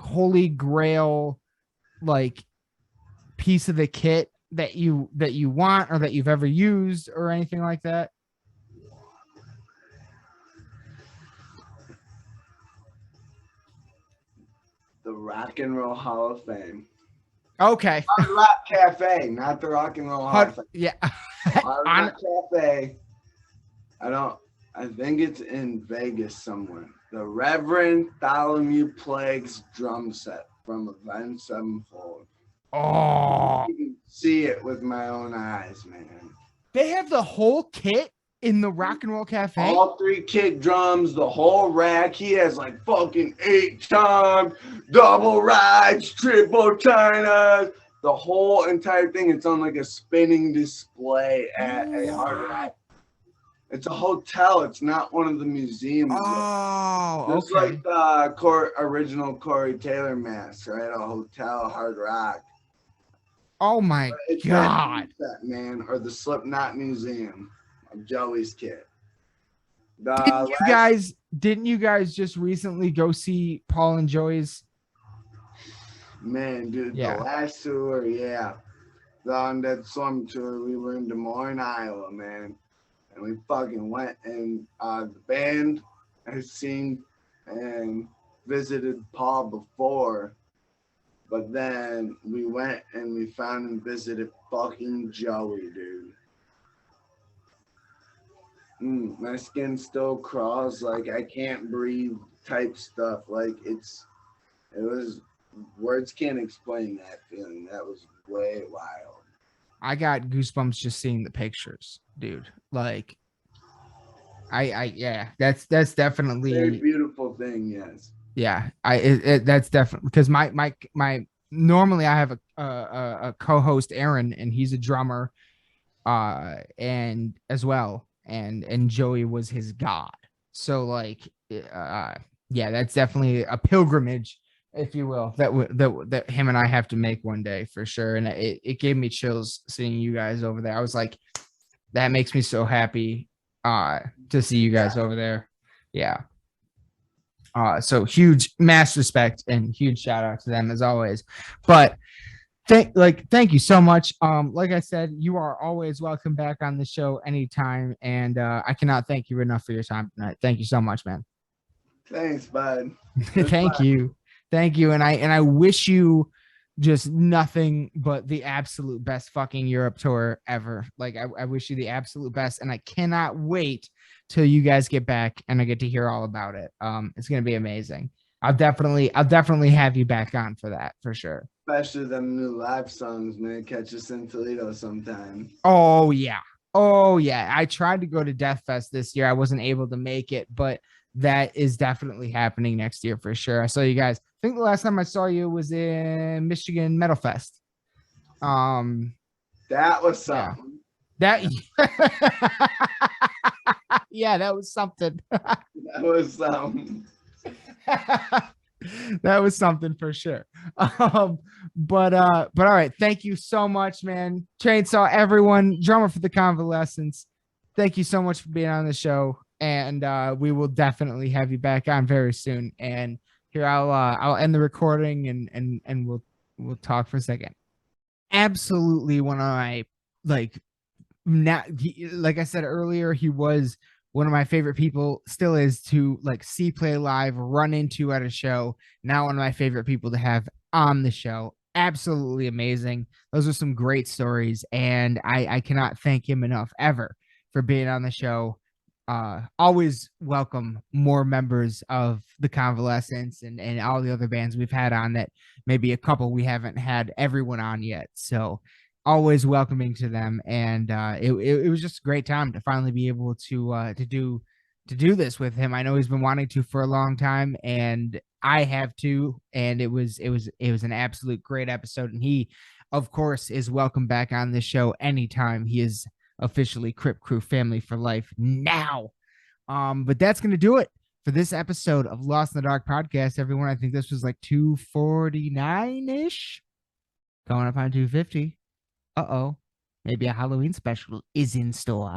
B: holy grail like piece of the kit that you want or that you've ever used or anything like that?
C: The Rock and Roll Hall of Fame.
B: Okay.
C: Hard Rock Cafe, not the Rock and Roll Hall of Fame.
B: Yeah.
C: Hard Rock Cafe. I think it's in Vegas somewhere. The Reverend Bartholomew Plague's drum set from Event Sevenfold.
B: Oh,
C: You can see it with my own eyes, man.
B: they have the whole kit in the Rock and Roll Cafe.
C: All 3 kick drums, the whole rack. He has like fucking 8 toms, double rides, triple China. The whole entire thing. It's on like a spinning display at a Hard Rock. It's a hotel. It's not one of the museums.
B: Oh,
C: It's
B: okay.
C: like the original Corey Taylor mask, right? A hotel, Hard Rock.
B: Oh my
C: It's
B: God.
C: that man, or the Slipknot Museum of Joey's kit.
B: Didn't you guys just recently go see Paul and Joey's?
C: Man, dude,
B: Yeah.
C: the last tour, yeah. On that Slum tour, we were in Des Moines, Iowa, man. And we fucking went, and the band has seen and visited Paul before, but then we went and we found and visited fucking Joey, dude. my skin still crawls, like I can't breathe type stuff. Like it was, words can't explain that feeling. That was way wild.
B: I got goosebumps just seeing the pictures, dude. Like, yeah, that's definitely
C: Very beautiful thing, yes.
B: Yeah, that's definitely because my normally I have a co-host Aaron, and he's a drummer, and as well, and Joey was his god. So like, yeah, that's definitely a pilgrimage, if you will, that him and I have to make one day for sure. And it gave me chills seeing you guys over there. I was like, that makes me so happy to see you guys over there. Yeah. So huge, mass respect and huge shout out to them as always. But thank you so much. Like I said, you are always welcome back on the show anytime, and I cannot thank you enough for your time tonight. Thank you so much, man.
C: Thanks, bud.
B: Thank you, and I wish you just nothing but the absolute best fucking Europe tour ever. Like I wish you the absolute best, and I cannot wait till you guys get back and I get to hear all about it. It's gonna be amazing. I'll definitely have you back on for that for sure.
C: Especially them new live songs, man. Catch us in Toledo sometime.
B: Oh yeah. I tried to go to Death Fest this year. I wasn't able to make it, but that is definitely happening next year for sure. I saw you guys. I think the last time I saw you was in Michigan Metal Fest.
C: That was something.
B: Yeah. Yeah, that was something.
C: That was something.
B: That was something for sure. But all right, thank you so much, man. Chainsaw, everyone, drummer for the Convalescence. Thank you so much for being on the show, and we will definitely have you back on very soon. And here I'll end the recording and we'll talk for a second. Absolutely one of my like I said earlier, he was one of my favorite people, still is, to like see play live, run into at a show. Now one of my favorite people to have on the show. Absolutely amazing. Those are some great stories, and I cannot thank him enough ever for being on the show. Always welcome more members of the Convalescence and all the other bands we've had on, that maybe a couple we haven't had everyone on yet. So always welcoming to them, and it was just a great time to finally be able to do this with him. I know he's been wanting to for a long time, and I have too, and it was an absolute great episode. And he, of course, is welcome back on this show anytime. He is officially Crip Crew family for life now. But that's gonna do it for this episode of Lost in the Dark podcast, everyone. I think this was like 249-ish, going up on 250. Maybe a Halloween special is in store.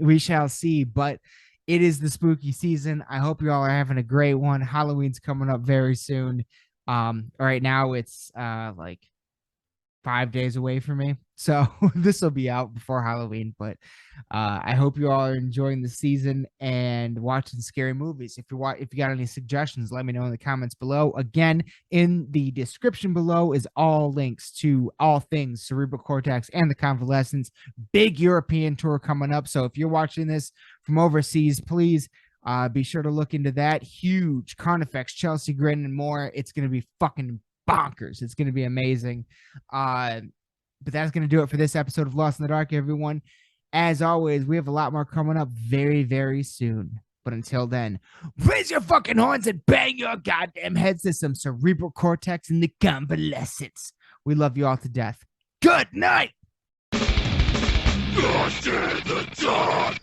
B: We shall see, but it is the spooky season. I hope you all are having a great one. Halloween's coming up very soon. Right now it's like 5 days away from me, so this will be out before Halloween. But I hope you all are enjoying the season and watching scary movies. If you got any suggestions, let me know in the comments below. Again, in the description below is all links to all things Cerebral Cortex and the Convalescence. Big European tour coming up, so if you're watching this from overseas, please be sure to look into that. Huge Carnifex, Chelsea Grin, and more. It's gonna be fucking bonkers. It's going to be amazing. But that's going to do it for this episode of Lost in the Dark, everyone. As always, we have a lot more coming up very, very soon. But until then, raise your fucking horns and bang your goddamn heads to some Cerebral Cortex and the Convalescence. We love you all to death. Good night.
A: Lost in the dark.